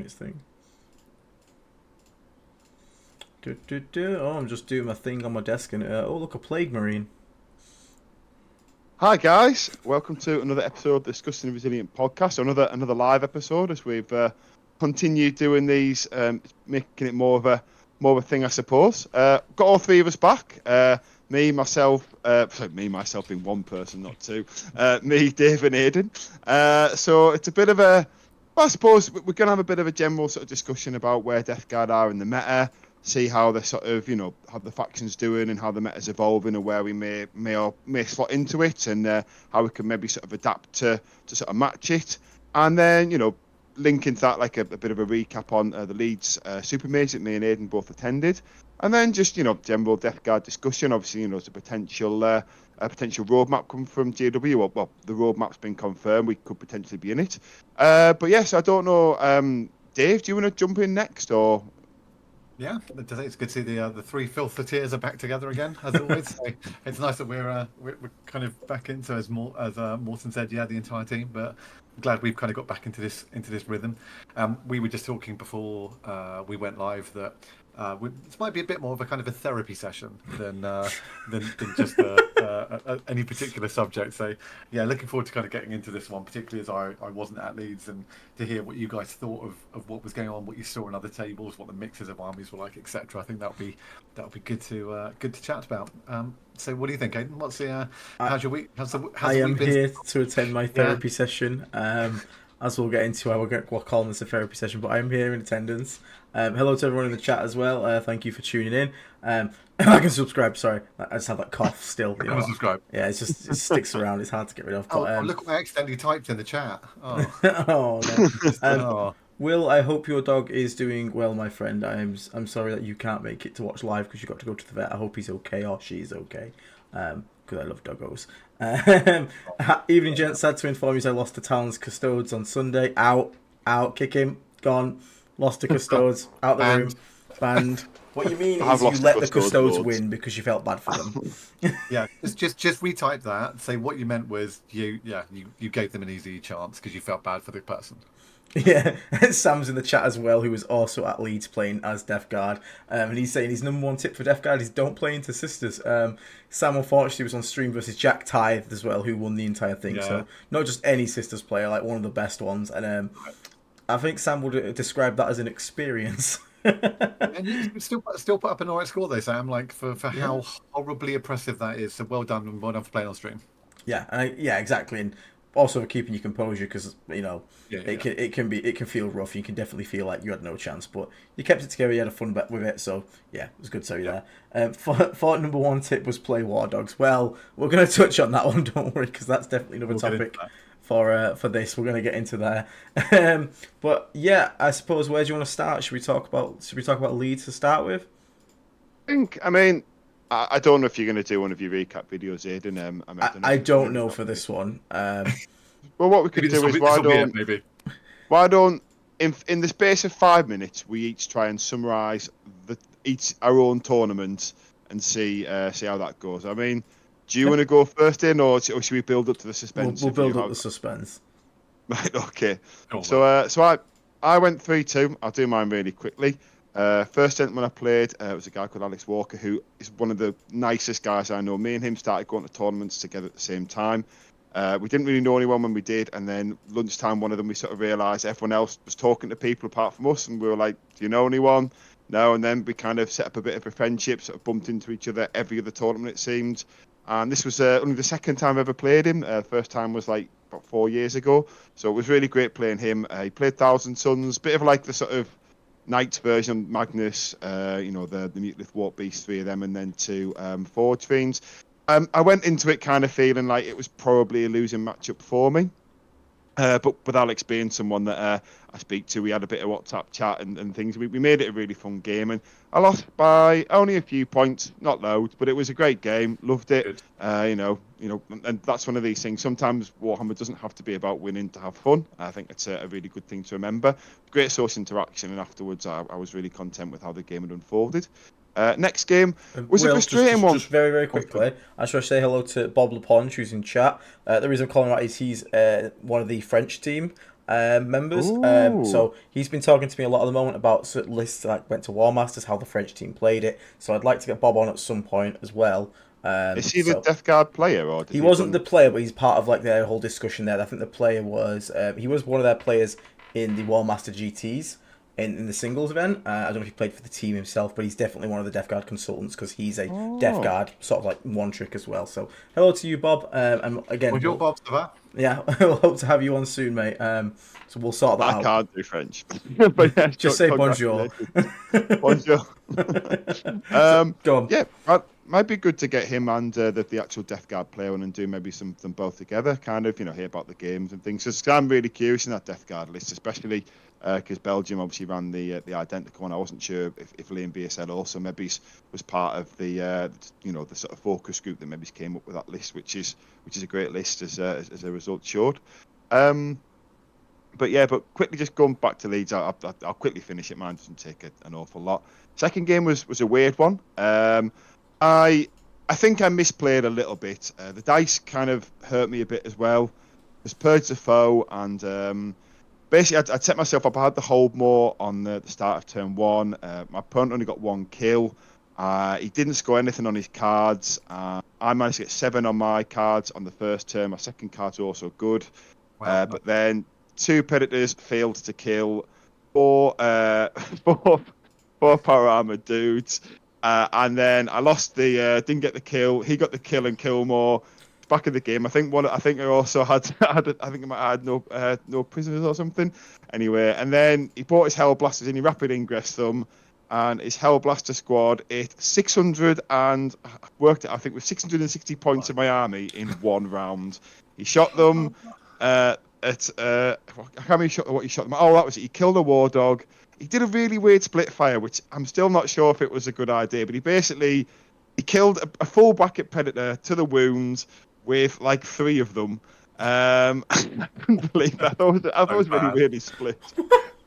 its thing. Oh, I'm just doing my thing on my desk, and oh look, a plague marine. Hi guys, welcome to another episode of the Discussing Resilient podcast. Another live episode as we've continued doing these, making it more of a thing, I suppose. Got all three of us back. Me, myself being one person, not two. Me, Dave, and Aiden. So it's a bit of a, well, I suppose we're going to have a bit of a general sort of discussion about where Death Guard are in the meta, see how they're sort of, how the faction's doing and how the meta's evolving and where we may slot into it, and how we can maybe sort of adapt to sort of match it. And then, link into that like a bit of a recap on the Leeds Super Mage that me and Aiden both attended. And then just, general Death Guard discussion. Obviously, there's a potential roadmap coming from JW. Well, the roadmap's been confirmed. We could potentially be in it. But yes, I don't know. Dave, do you want to jump in next, or? Yeah, it's good to see the three filtheteers are back together again, as always. So it's nice that we're kind of back into, as Morton said, the entire team. But I'm glad we've kind of got back into this rhythm. We were just talking before we went live that this might be a bit more of a kind of a therapy session than just any particular subject. So yeah, looking forward to kind of getting into this one, particularly as I wasn't at Leeds, and to hear what you guys thought of what was going on, what you saw on other tables, what the mixes of armies were like, etc. I think that'll be good to chat about. So what do you think, Aiden? What's the how's your week? I am here to attend my therapy session. As we'll get into, we'll call this a therapy session, but I'm here in attendance. Hello to everyone in the chat as well. Thank you for tuning in. I can subscribe. Sorry, I just have that cough still. Subscribe. Yeah, it sticks around. It's hard to get rid of. But, look what I accidentally typed in the chat. Oh, no. Will, I hope your dog is doing well, my friend. I'm sorry that you can't make it to watch live because you got to go to the vet. I hope he's okay or she's okay. Because I love doggos. Evening, gents. Sad to inform you I lost to Talon's Custodes on Sunday. Out, kick him, gone. Lost to Custodes, out the room, banned. What you mean is you let the Custodes win because you felt bad for them. Yeah, just retype that. Say what you meant was you gave them an easy chance because you felt bad for the person. Yeah, Sam's in the chat as well, who was also at Leeds playing as Death Guard, and he's saying his number one tip for Death Guard is don't play into sisters. Sam unfortunately was on stream versus Jack Tithe as well, who won the entire thing. Yeah. So not just any sisters player, like one of the best ones, and I think Sam would describe that as an experience. And you still put up an alright score though, Sam. Like for how horribly oppressive that is. So well done, and well done for playing on stream. Yeah, exactly, and also for keeping your composure, because it can feel rough. You can definitely feel like you had no chance, but you kept it together. You had a fun bet with it, so yeah, it was good to see you there. For number one tip was play War Dogs. Well, we're going to touch on that one. Don't worry, because that's definitely another topic for this. We're going to get into there. But yeah, I suppose, where do you want to start? Should we talk about Leeds to start with? I don't know if you're going to do one of your recap videos, Aiden. I don't know for this one. Well, what we could do is why don't in the space of 5 minutes we each try and summarise our own tournament and see how that goes. Do you want to go first in, or should we build up to the suspense? We'll build up the suspense. Right. Okay. So I went 3-2. I'll do mine really quickly. First gentleman I played was a guy called Alex Walker, who is one of the nicest guys I know. Me and him started going to tournaments together at the same time. We didn't really know anyone when we did, and then lunchtime, one of them, we sort of realised everyone else was talking to people apart from us, and we were like, do you know anyone? No. And then we kind of set up a bit of a friendship, sort of bumped into each other every other tournament, it seemed. And this was only the second time I ever played him. First time was like about 4 years ago. So it was really great playing him. He played Thousand Suns, bit of like the sort of Knights version of Magnus, the Mutalith Warp Beast, 3 of them, and then 2 Forge Fiends. I went into it kind of feeling like it was probably a losing matchup for me. But with Alex being someone that I speak to, we had a bit of WhatsApp chat and things. We made it a really fun game, and I lost by only a few points, not loads, but it was a great game. Loved it. And that's one of these things. Sometimes Warhammer doesn't have to be about winning to have fun. I think it's a really good thing to remember. Great social interaction, and afterwards I was really content with how the game had unfolded. Next game was a frustrating one. Just very, very quickly, I just want to say hello to Bob Leponge, who's in chat. The reason I'm calling him out is he's one of the French team. members. Ooh. So he's been talking to me a lot at the moment about certain lists that went to War Masters, how the French team played it. So I'd like to get Bob on at some point as well. Is he the So Death Guard player, or does he he wasn't the run... player, but he's part of like their whole discussion there. I think the player was he was one of their players in the War Master GTs in the singles event. I don't know if he played for the team himself, but he's definitely one of the Death Guard consultants because he's a Death Guard sort of like one trick as well. So hello to you, Bob. And again, Bonjour, Bob. Ça va? yeah, we'll hope to have you on soon, mate. So we'll sort that out. I can't do French. But yeah, just say bonjour. Bonjour. Go on. Yeah, might be good to get him and the actual Death Guard player on and do maybe them both together, kind of, hear about the games and things. Because I'm really curious in that Death Guard list, especially because Belgium obviously ran the identical one. I wasn't sure if Lee and BSL also maybe was part of the the sort of focus group that maybe came up with that list, which is a great list as a result showed. But quickly just going back to Leeds, I'll quickly finish it. Mine doesn't take an awful lot. Second game was a weird one. I think I misplayed a little bit. The dice kind of hurt me a bit as well. There's Purge the Foe, and basically I'd set myself up. I had to hold more on the start of turn 1. My opponent only got 1 kill. He didn't score anything on his cards. I managed to get 7 on my cards on the first turn. My second card's also good. Wow. But then 2 Predators failed to kill, 4 power armored dudes. And then I lost didn't get the kill. He got the kill and kill more. Back in the game, I think I also had I think I might have had no prisoners or something. Anyway, and then he brought his Hell Blasters in. He rapid ingressed them, and his Hell Blaster squad ate 600 and worked it. I think with 660 points in my army in 1 round. He shot them at how many shot? What he shot them? Oh, that was it. He killed a War Dog. He did a really weird split fire, which I'm still not sure if it was a good idea, but he killed a full bracket Predator to the wounds with like 3 of them. I couldn't believe that. I thought it was really split.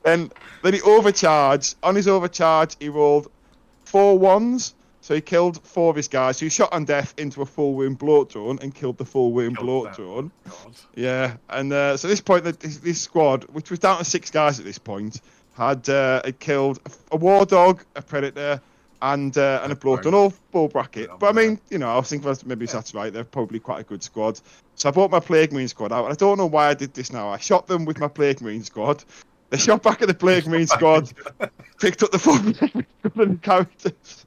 then he overcharged. On his overcharge, he rolled 4 1s. So he killed 4 of his guys. So he shot on death into a full wound bloat drone and killed the full wound bloat drone. Yeah, and so at this point, this squad, which was down to 6 guys at this point, had killed a War Dog, a Predator, and a bloat drone, all full bracket. But I mean, I was thinking maybe that's right. They're probably quite a good squad. So I brought my Plague Marine squad out, and I don't know why I did this now. I shot them with my Plague Marine squad. They shot back at the Plague Marine squad, picked up the full characters.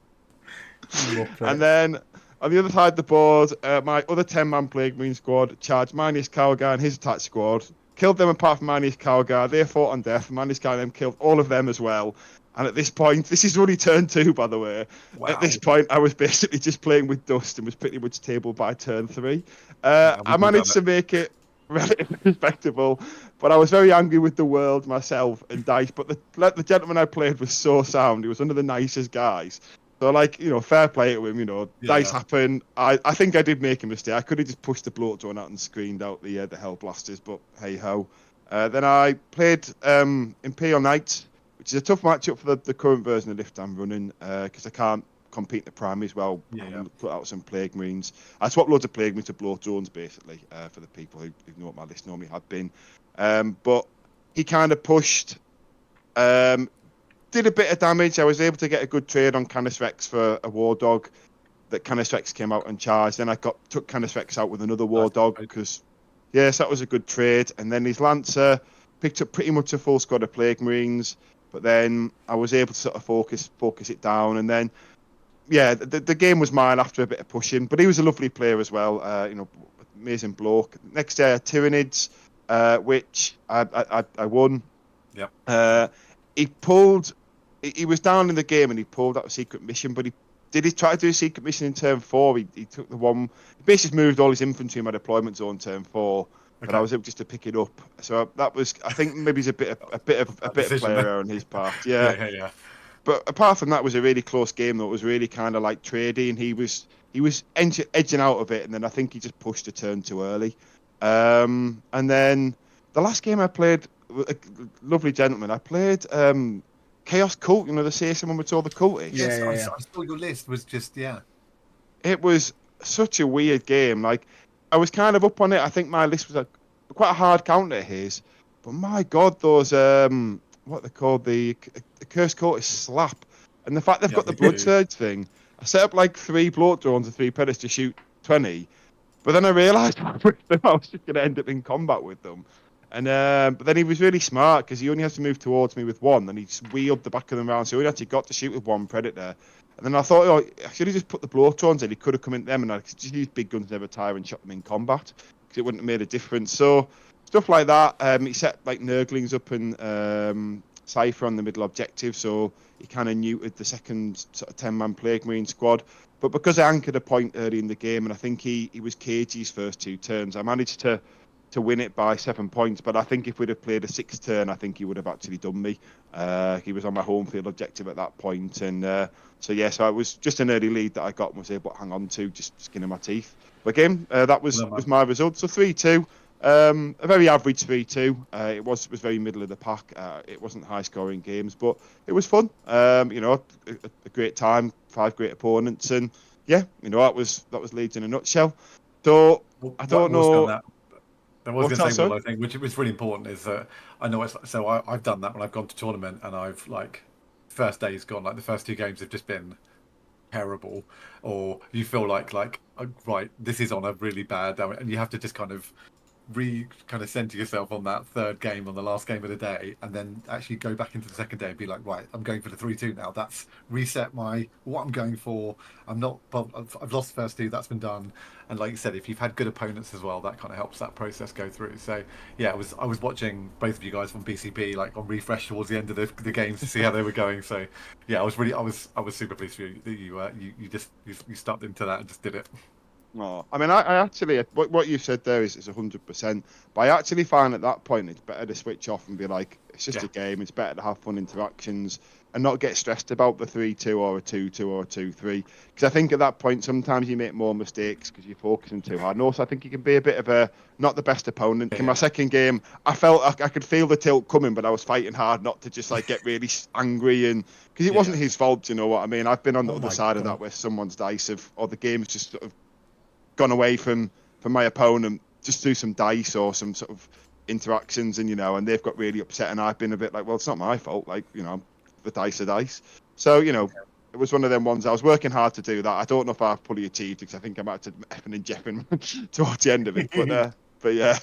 And then on the other side of the board, my other 10-man Plague Marine squad charged Manius Cowguard and his attack squad, killed them apart from Manius Cowguard. They fought on death. Manius Cowguard killed all of them as well. And at this point, this is only turn 2, by the way. Wow. At this point, I was basically just playing with dust and was pretty much tabled by turn 3. I managed to make it relatively respectable, but I was very angry with the world, myself, and dice. But the gentleman I played was so sound. He was one of the nicest guys. So, fair play to him, dice happen. I think I did make a mistake. I could have just pushed the bloat drone out and screened out the Hell Blasters, but hey-ho. Then I played Imperial Knights, which is a tough matchup for the current version of Lift I'm running, because I can't compete in the primaries well. Put out some Plague Marines. I swapped loads of Plague Marines to bloat drones, basically, for the people who know what my list normally had been. But he kind of pushed... did a bit of damage. I was able to get a good trade on Canis Rex for a War Dog. That Canis Rex came out and charged. Then I took Canis Rex out with another War Dog because, yes, that was a good trade. And then his Lancer picked up pretty much a full squad of Plague Marines. But then I was able to sort of focus it down. And then, the game was mine after a bit of pushing. But he was a lovely player as well. Amazing bloke. Next day I had Tyranids, which I won. Yep. He was down in the game and he pulled out a secret mission, but he try to do a secret mission in turn 4. He took the one, he basically moved all his infantry in my deployment zone turn 4, but I was able just to pick it up. So that was, I think maybe it's a bit of player error on his part. Yeah. But apart from that, it was a really close game though. It was really kind of like trading. He was edging out of it, and then I think he just pushed a turn too early. And then the last game I played, a lovely gentleman. I played Chaos Cult, the CSM with all the cultists. Yes, I saw your list was just, It was such a weird game. Like, I was kind of up on it. I think my list was quite a hard counter to his, But my God, those what they called the Curse Court is slap, and the fact they've got the blood surge thing. I set up like 3 bloat drones and 3 predators to shoot 20, but then I realised I was just going to end up in combat with them. And but then he was really smart because he only has to move towards me with 1, and he just wheeled the back of them around, so he only actually got to shoot with 1 predator. And then I thought, oh, I should have just put the bloat drones in. He could have come in them, and I could just use big guns never tire and shot them in combat because it wouldn't have made a difference. So stuff like that. He set like Nurglings up and Cypher on the middle objective, so he kind of neutered the second sort of 10-man Plague Marine squad. But because I anchored a point early in the game, and I think he was cagey's first 2 turns, I managed to win it by 7 points. But I think if we'd have played a 6th turn, I think he would have actually done me. He was on my home field objective at that point, and so it was just an early lead that I got and was able to hang on to, just skin of my teeth. But again, that was my result. So 3-2. A very average 3-2. It was very middle of the pack. It wasn't high scoring games, but it was fun. A great time, 5 great opponents, and that was Leeds in a nutshell. So I don't know. I was going to say, I think, which was really important, is that I know I've done that when I've gone to tournament, and I've first day's gone, the first 2 games have just been terrible, or you feel like right, this is on a really bad, and you have to just kind of center yourself on that 3rd game, on the last game of the day, and then actually go back into the 2nd day and be like, right, I'm going for the 3-2 now. That's reset what I'm going for. I've lost the first 2. That's been done. And like you said, if you've had good opponents as well, that kind of helps that process go through. So yeah, I was watching both of you guys from BCP on refresh towards the end of the games to see how they were going. So yeah, I was super pleased for you that you stepped into that and just did it. Oh, I mean, I actually, what you said there is 100%. But I actually find at that point it's better to switch off and be like, it's just a game. It's better to have fun interactions and not get stressed about the 3-2 or a 2-2 or a 2-3. Because I think at that point sometimes you make more mistakes because you're focusing too hard. And also I think you can be a bit of not the best opponent. In my second game, I felt I could feel the tilt coming, but I was fighting hard not to just get really angry, and because it wasn't his fault. You know what I mean? I've been on the other side of that where someone's dice or the game's just sort of gone away from my opponent just through some dice or some sort of interactions, and and they've got really upset, and I've been a bit like, well, it's not my fault, the dice are dice. So it was one of them ones. I was working hard to do that. I don't know if I've fully achieved it, because I think I might have to effing and jeffing towards the end of it, but yeah.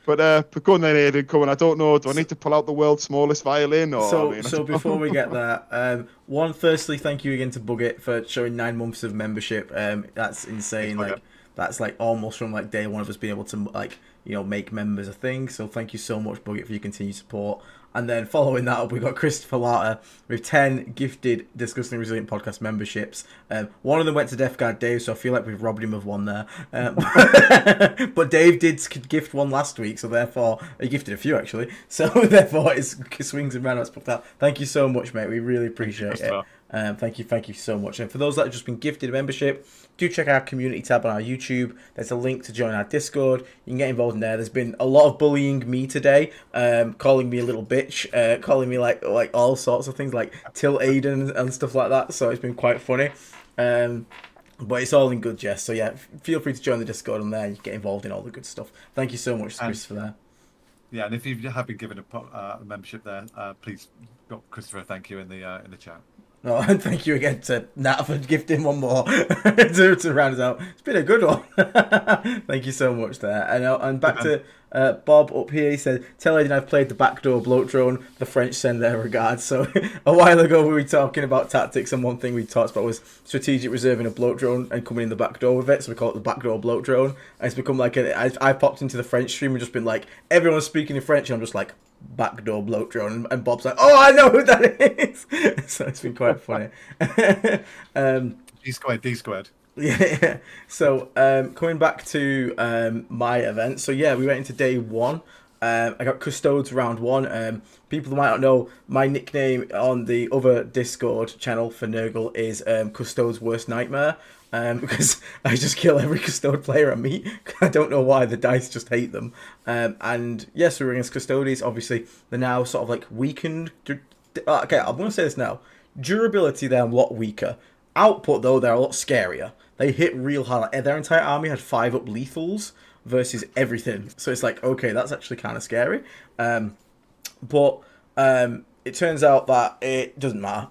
But go on then, Aiden, come on. I don't know, do I need to pull out the world's smallest violin? Or So before we get there, firstly, thank you again to Bugget for showing 9 months of membership. That's insane. That's almost from day one of us being able to make members a thing. So thank you so much, Bugget, for your continued support. And then following that up, we've got Christopher Latta with 10 gifted Disgustingly Resilient podcast memberships. One of them went to Death Guard Dave, so I feel like we've robbed him of one there. But Dave did gift one last week, so therefore, he gifted a few actually. So therefore, it swings and roundabouts popped out. Thank you so much, mate. We really appreciate it. Thank you so much. And for those that have just been gifted a membership, do check out our community tab on our YouTube. There's a link to join our Discord. You can get involved in there. There's been a lot of bullying me today, calling me a little bitch, calling me like all sorts of things, like Till Aiden and stuff like that. So it's been quite funny. But it's all in good jest. So yeah, feel free to join the Discord on there. You can get involved in all the good stuff. Thank you so much, Christopher, there. Yeah, and if you have been given a membership there, please drop Christopher a thank you in the chat. No, and thank you again to Nat for gifting one more to round us out. It's been a good one. Thank you so much there. And back to Bob up here. He said, tell Aiden I've played the backdoor bloat drone. The French send their regards. So a while ago we were talking about tactics, and one thing we talked about was strategic reserving a bloat drone and coming in the back door with it. So we call it the backdoor bloat drone. And it's become I popped into the French stream and just been like, everyone's speaking in French, and I'm just like, backdoor bloat drone, and Bob's like, oh, I know who that is. So it's been quite funny. D squared. Yeah. So coming back to my event, so yeah, we went into day 1. I got Custodes round 1. People might not know, my nickname on the other Discord channel for Nurgle is Custode's Worst Nightmare. Because I just kill every Custode player I meet. I don't know why, the dice just hate them. And yes, we're against Custodes. Obviously, they're now sort of weakened. Okay, I'm going to say this now. Durability, they're a lot weaker. Output, though, they're a lot scarier. They hit real hard. Their entire army had 5 up lethals. versus everything. So it's like, okay, that's actually kind of scary. But it turns out that it doesn't matter.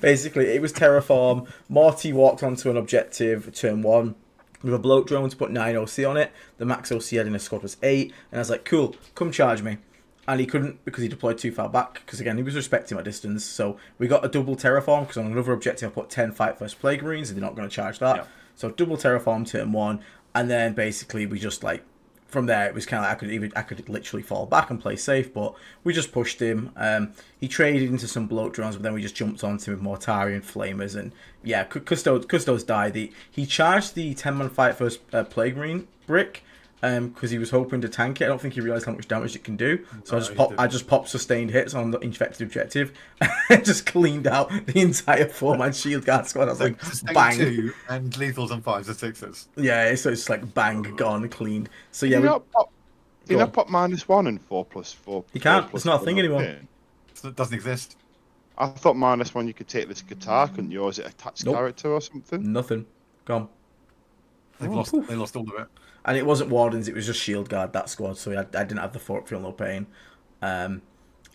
Basically, it was Terraform. Morty walked onto an objective, turn 1, with a bloat drone to put 9 OC on it. The max OC had in a squad was 8. And I was like, cool, come charge me. And he couldn't because he deployed too far back. Because again, he was respecting my distance. So we got a double Terraform because on another objective I put 10 fight first Plague Marines and they're not going to charge that. Yeah. So double Terraform, turn 1. And then basically we just like, from there, it was kind of like I could literally fall back and play safe, but we just pushed him. He traded into some bloat drones, but then we just jumped onto him with Mortarian Flamers, and yeah, Custodes died. He charged the 10-man fight first Plague Marine brick because he was hoping to tank it. I don't think he realised how much damage it can do, so I just popped sustained hits on the infected objective, and just cleaned out the entire 4-man shield guard squad. I was like, bang! 2 and lethals and 5s and 6s. Yeah, so it's like bang, gone, cleaned. So yeah, you not pop -1 and 4+4. You can't. It's not a thing anymore. It doesn't exist. I thought -1 you could take this guitar, couldn't you? Or is it attached character or something? Nothing. Gone. They lost all of it. And it wasn't Wardens, it was just Shield Guard, that squad, so I didn't have the Feel No Pain. And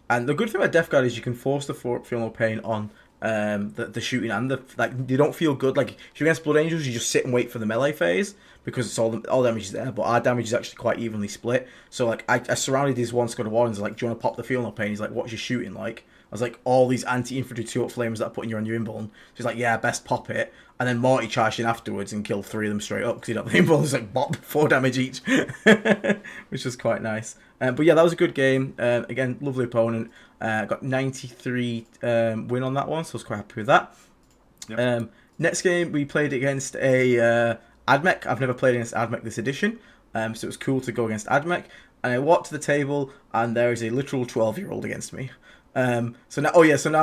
the good thing about Death Guard is you can force the Feel No Pain on the shooting and they don't feel good. Like, if you're against Blood Angels, you just sit and wait for the melee phase, because it's all damage is there, but our damage is actually quite evenly split. So, like, I surrounded this one squad of Wardens, like, do you want to pop the Feel No Pain? He's like, what's your shooting like? I was like, all these anti-infantry 2-up flames that are putting you on your invuln. She's like, yeah, best pop it. And then Morty charged in afterwards and killed 3 of them straight up because he got the invuln. It's like, bop, 4 damage each, which was quite nice. But yeah, that was a good game. Again, lovely opponent. Got 93 win on that one, so I was quite happy with that. Yep. Next game, we played against a Admech. I've never played against Admech this edition, so it was cool to go against Admech. And I walked to the table, and there is a literal 12-year-old against me. So now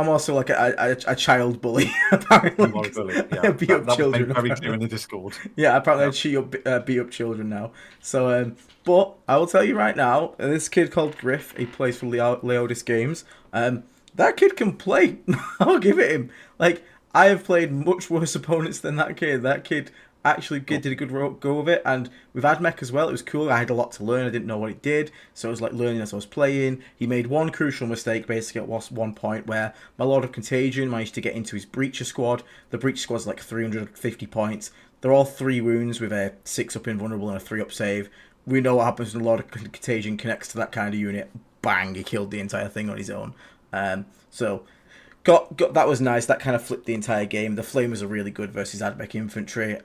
I'm also like a child bully. Apparently, bully. Yeah, beat up children. Very clear in the Discord. Yeah, apparently I beat up children now. So, but I will tell you right now, this kid called Griff, he plays for Leodis Games. That kid can play. I'll give it him. Like, I have played much worse opponents than that kid. That kid actually did a good go of it, and with Admech as well, it was cool. I had a lot to learn. I didn't know what it did, so I was like learning as I was playing. He made one crucial mistake basically at one point where my Lord of Contagion managed to get into his Breacher squad. The Breacher squad's like 350 points. They're all 3 wounds with a 6-up invulnerable and a 3-up save. We know what happens when the Lord of Contagion connects to that kind of unit. Bang, he killed the entire thing on his own. So Got that was nice. That kind of flipped the entire game. The Flamers are really good versus Admech infantry.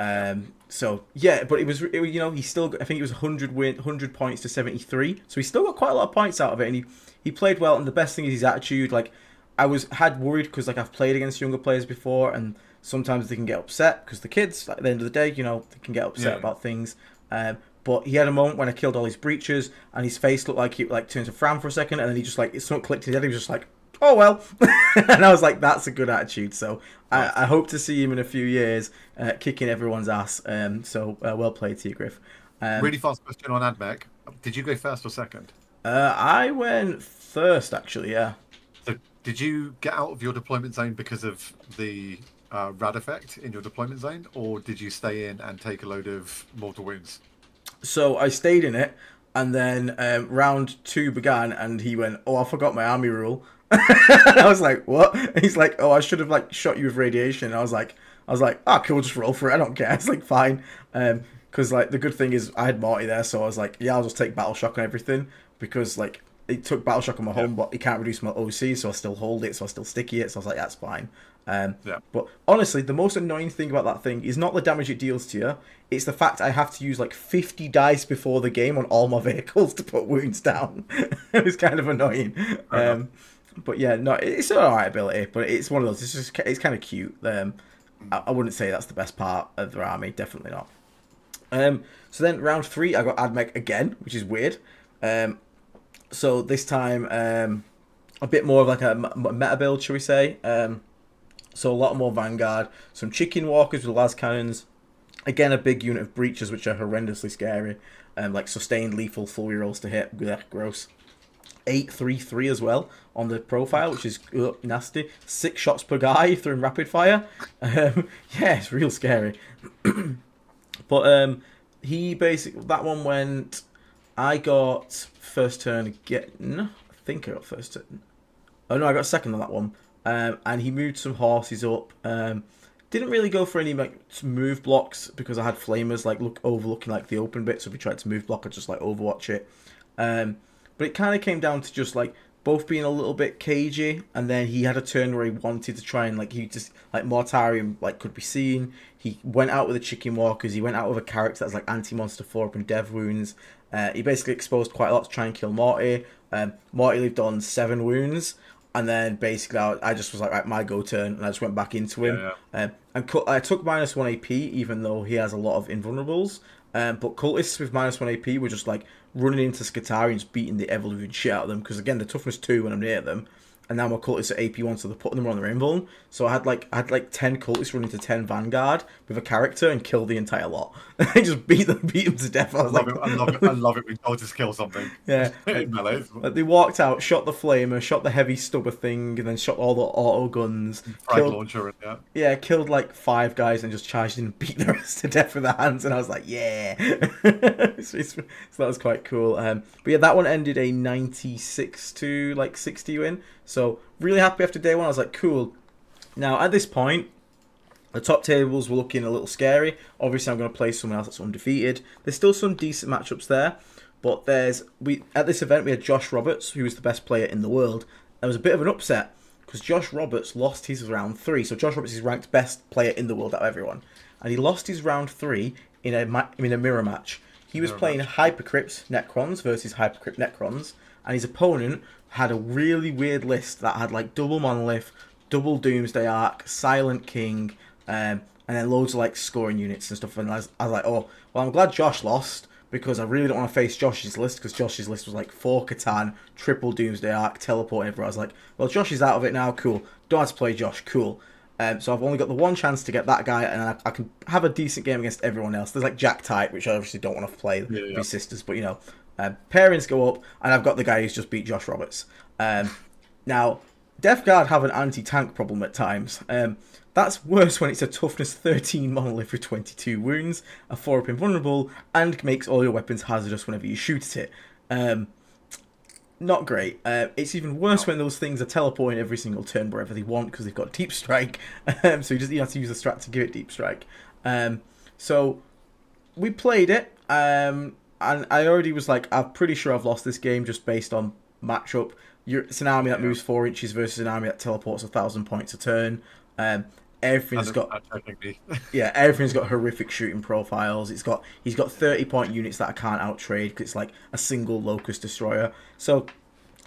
So yeah, but he still got, I think it was 100 points to 73. So he still got quite a lot of points out of it, and he played well. And the best thing is his attitude. Like, I had worried because like I've played against younger players before, and sometimes they can get upset because the kids, at the end of the day, they can get upset about things. But he had a moment when I killed all his breaches, and his face looked like he turned to frown for a second, and then he just something clicked in his head. He was just like, oh well. And I was like, that's a good attitude. So I hope to see him in a few years kicking everyone's ass. So well played to you, Griff. Really fast question on Admech. Did you go first or second? I went first, actually, yeah. So did you get out of your deployment zone because of the rad effect in your deployment zone, or did you stay in and take a load of mortal wounds? So I stayed in it, and then round 2 began, and he went, oh, I forgot my army rule. I was like, what? And he's like, oh, I should have shot you with radiation. And I was like, oh, cool, just roll for it. I don't care. It's fine. Because the good thing is I had Morty there, so I was like, yeah, I'll just take battle shock on everything, because it took battle shock on my home, but it can't reduce my OC, so I still hold it, so I still sticky it. So I was like, that's fine. But honestly, the most annoying thing about that thing is not the damage it deals to you. It's the fact I have to use 50 dice before the game on all my vehicles to put wounds down. It was kind of annoying. But yeah, no, it's an alright ability, but it's one of those. It's kind of cute. I wouldn't say that's the best part of their army, definitely not. So then round 3, I got Admech again, which is weird. So this time, a bit more of a meta build, shall we say? So a lot more Vanguard, some chicken walkers with las cannons. Again, a big unit of breaches, which are horrendously scary. Sustained lethal full rerolls to hit. Gross. 8-3-3 as well on the profile, which is nasty. 6 shots per guy through rapid fire. Yeah, it's real scary. But that one went. I got first turn again. I think I got first turn. Oh no, I got second on that one. And he moved some horses up. Didn't really go for any like move blocks because I had flamers like overlooking like the open bit. So if we tried to move block, I'd just like overwatch it. But it kind of came down to just like both being a little bit cagey, and then he had a turn where he wanted to try and like he just like Mortarium like could be seen. He went out with the chicken walkers. He went out with a character that's like anti-monster 4-up and dev wounds. He basically exposed quite a lot to try and kill Morty. Morty lived on 7 wounds. And then basically I just was like, right, my go turn, and I just went back into him. And I took -1 AP, even though he has a lot of invulnerables. But cultists with -1 AP were just like running into Skitarii and just beating the ever-living shit out of them. Because again, they're toughness 2 when I'm near them. And now my cultists are AP1, so they're putting them on their invuln. So I had like 10 cultists run into 10 Vanguard with a character and kill the entire lot. I just beat them to death. I love it. I love it when cultists kill something. Yeah. Like, they walked out, shot the flamer, shot the heavy stubber thing, and then shot all the auto guns. Frag launcher, yeah. Yeah, killed like 5 guys and just charged in and beat the rest to death with their hands. And I was like, yeah. So that was quite cool. But yeah, that one ended a 96 to like 60 win. So really happy after day 1. I was like, cool. Now at this point, the top tables were looking a little scary. Obviously, I'm going to play someone else that's undefeated. There's still some decent matchups there, but at this event we had Josh Roberts, who was the best player in the world. There was a bit of an upset because Josh Roberts lost his round 3. So Josh Roberts is ranked best player in the world out of everyone, and he lost his round 3 in a mirror match. He was playing Hypercrypt Necrons versus Hypercrypt Necrons, and his opponent had a really weird list that had like double Monolith, double Doomsday Ark, Silent King, and then loads of like scoring units and stuff. And I was like, oh, well, I'm glad Josh lost because I really don't want to face Josh's list, because Josh's list was like 4 Catan, triple Doomsday Ark, teleport everywhere. I was like, well, Josh is out of it now, cool. Don't have to play Josh, cool. So I've only got the one chance to get that guy, and I can have a decent game against everyone else. There's like Jack Type, which I obviously don't want to play with his sisters, but you know. Pairings go up, and I've got the guy who's just beat Josh Roberts. Now, Death Guard have an anti-tank problem at times. That's worse when it's a toughness 13 monolith with 22 wounds, a 4-up invulnerable, and makes all your weapons hazardous whenever you shoot at it. Not great. It's even worse when those things are teleporting every single turn wherever they want because they've got Deep Strike. So you have to use a strat to give it Deep Strike. So we played it. And I already was like, I'm pretty sure I've lost this game just based on matchup. It's an army that moves 4 inches versus an army that teleports 1,000 points a turn. Everything's got everything's got horrific shooting profiles. He's got 30-point units that I can't outtrade because it's like a single locust destroyer. So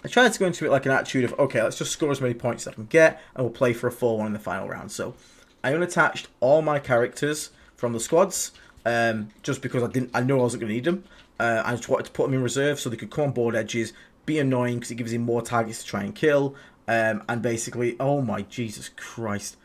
I tried to go into it like an attitude of, okay, let's just score as many points as I can get, and we'll play for a 4-1 in the final round. So I unattached all my characters from the squads. Just because I know I wasn't going to need them. I just wanted to put them in reserve so they could come on board edges, be annoying because it gives him more targets to try and kill, and basically, oh my Jesus Christ.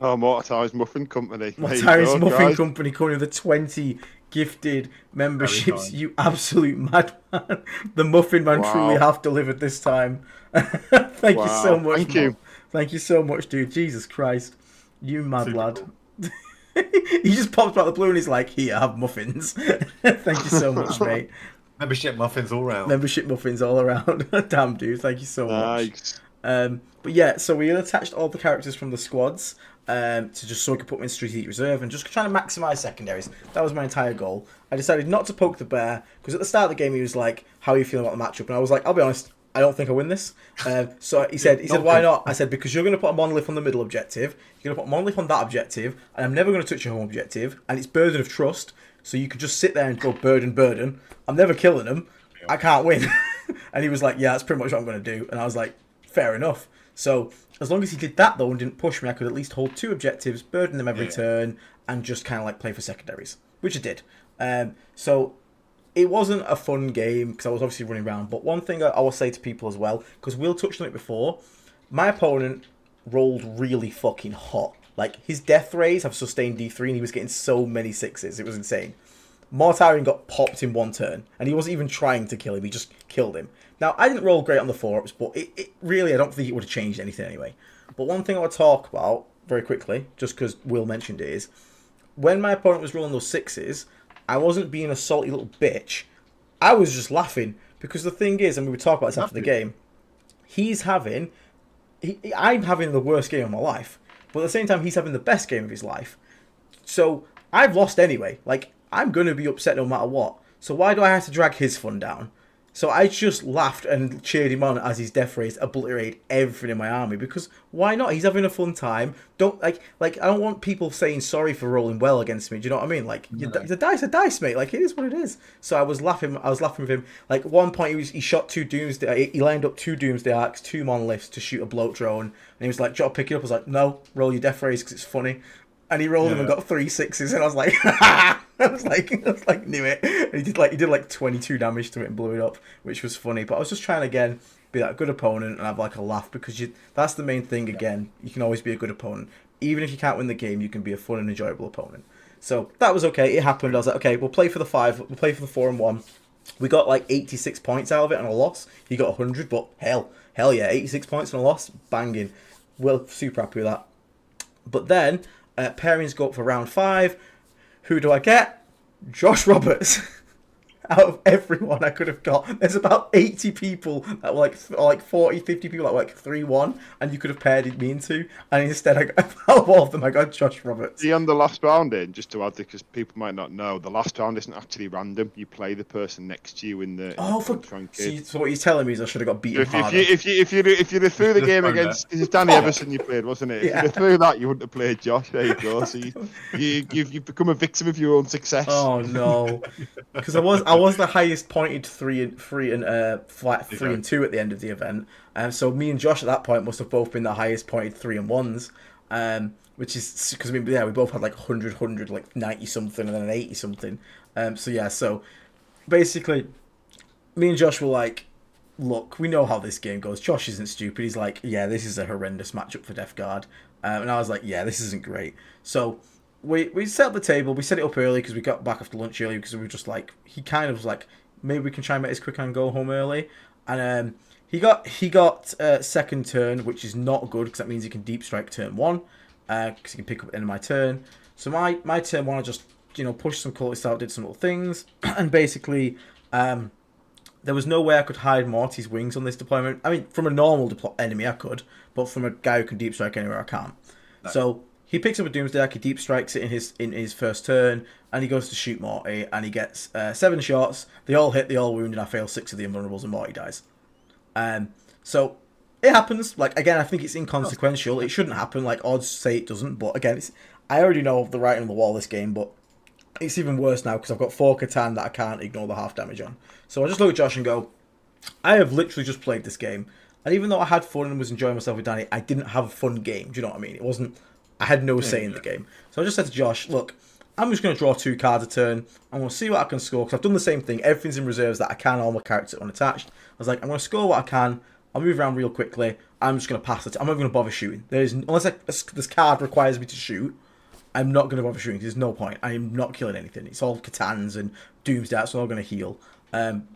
Oh, Mortari's Muffin Company. Mortari's Muffin Company coming with the 20 gifted memberships, you absolute madman. The Muffin Man truly have delivered this time. Thank you so much. Thank you. Thank you so much, dude. Jesus Christ. You mad lad. Cool. He just pops out the blue and he's like, here, have muffins. Thank you so much, mate. Membership muffins all around. Membership muffins all around. Damn, dude. Thank you so much. But yeah, so we attached all the characters from the squads to just so we could put them in strategic reserve and just trying to maximise secondaries. That was my entire goal. I decided not to poke the bear because at the start of the game he was like, how are you feeling about the matchup? And I was like, I'll be honest, I don't think I win this. So he said, why not? I said, because you're going to put a monolith on the middle objective, you're going to put a monolith on that objective, and I'm never going to touch your home objective, and it's burden of trust, so you could just sit there and go burden. I'm never killing them. Yeah. I can't win. And he was like, yeah, that's pretty much what I'm going to do. And I was like, fair enough. So as long as he did that, though, and didn't push me, I could at least hold 2 objectives, burden them every turn, and just kind of like play for secondaries, which I did. So it wasn't a fun game because I was obviously running around. But one thing I will say to people as well, because Will touched on it before, my opponent rolled really fucking hot. Like, his death rays have sustained D3 and he was getting so many 6s. It was insane. Mortarion got popped in 1 turn and he wasn't even trying to kill him. He just killed him. Now, I didn't roll great on the 4-ups, but it really, I don't think it would have changed anything anyway. But one thing I want to talk about very quickly, just because Will mentioned it, is when my opponent was rolling those 6s, I wasn't being a salty little bitch. I was just laughing because the thing is, and we were talking about this after the game. I'm having the worst game of my life, but at the same time, he's having the best game of his life. So I've lost anyway. Like, I'm gonna be upset no matter what. So why do I have to drag his fun down? So I just laughed and cheered him on as his death race obliterated everything in my army, because why not? He's having a fun time. Don't like I don't want people saying sorry for rolling well against me. Do you know what I mean? Like, the dice are dice, mate. Like, it is what it is. So I was laughing with him. Like, at one point he shot 2 doomsday. He lined up 2 doomsday arcs, 2 monoliths to shoot a bloat drone, and he was like, "Do you want to pick it up?" I was like, "No, roll your death race because it's funny." And he rolled them and got 3 6s, and I was like, I was like, knew it. And he did like 22 damage to it and blew it up, which was funny. But I was just trying to, again, be that good opponent and have like a laugh, because that's the main thing. Again, you can always be a good opponent, even if you can't win the game. You can be a fun and enjoyable opponent. So that was okay. It happened. I was like, okay, we'll play for the 5. We'll play for the 4 and 1. We got like 86 points out of it on a loss. He got 100, but hell yeah, 86 points on a loss, banging. Well, super happy with that. But then. Pairings go up for round 5. Who do I get? Josh Roberts. Out of everyone I could have got, there's about 80 people that were like 40, 50 people that were like 3-1, and you could have paired me into, and instead out of all of them I got Josh Roberts. On the last round, just to add, because people might not know, the last round isn't actually random. You play the person next to you in the. So what you're telling me is I should have got beaten harder. If you threw the game against, it's Danny Everson you played, wasn't it? If you threw that, you wouldn't have played Josh. There you go. So you've become a victim of your own success. Oh no, because I was the highest pointed 3 and 2 at the end of the event, and so me and Josh at that point must have both been the highest pointed 3 and 1s, which is because we both had like 100, like 90 something, and then an 80 something. So basically, me and Josh were like, look, we know how this game goes. Josh isn't stupid. He's like, yeah, this is a horrendous matchup for Death Guard, and I was like, yeah, this isn't great. So. We set up the table. We set it up early because we got back after lunch early, because we were just like, he kind of was like, maybe we can try and make this quick and go home early. And he got second turn, which is not good because that means he can deep strike turn 1, because he can pick up at the end of my turn. So my turn 1, I just pushed some cultists out, did some little things, and basically there was no way I could hide Morty's wings on this deployment. I mean, from a normal enemy I could, but from a guy who can deep strike anywhere I can't. No. So. He picks up a Doomsday Arc, he deep strikes it in his first turn, and he goes to shoot Morty, and he gets 7 shots. They all hit, they all wound, and I fail 6 of the invulnerables, and Morty dies. So it happens. Like, again, I think it's inconsequential. It shouldn't happen. Like, odds say it doesn't, but again, I already know the writing on the wall this game, but it's even worse now because I've got 4 Catan that I can't ignore the half damage on. So I just look at Josh and go, I have literally just played this game, and even though I had fun and was enjoying myself with Danny, I didn't have a fun game. Do you know what I mean? It wasn't. I had no say in the game. So I just said to Josh, look, I'm just going to draw 2 cards a turn. I'm going to see what I can score, because I've done the same thing. Everything's in reserves that I can, all my characters are unattached. I was like, I'm going to score what I can. I'll move around real quickly. I'm just going to pass it. I'm not going to bother shooting. Unless this card requires me to shoot, I'm not going to bother shooting. There's no point. I am not killing anything. It's all Catans and Doomsday, so I'm all going to heal.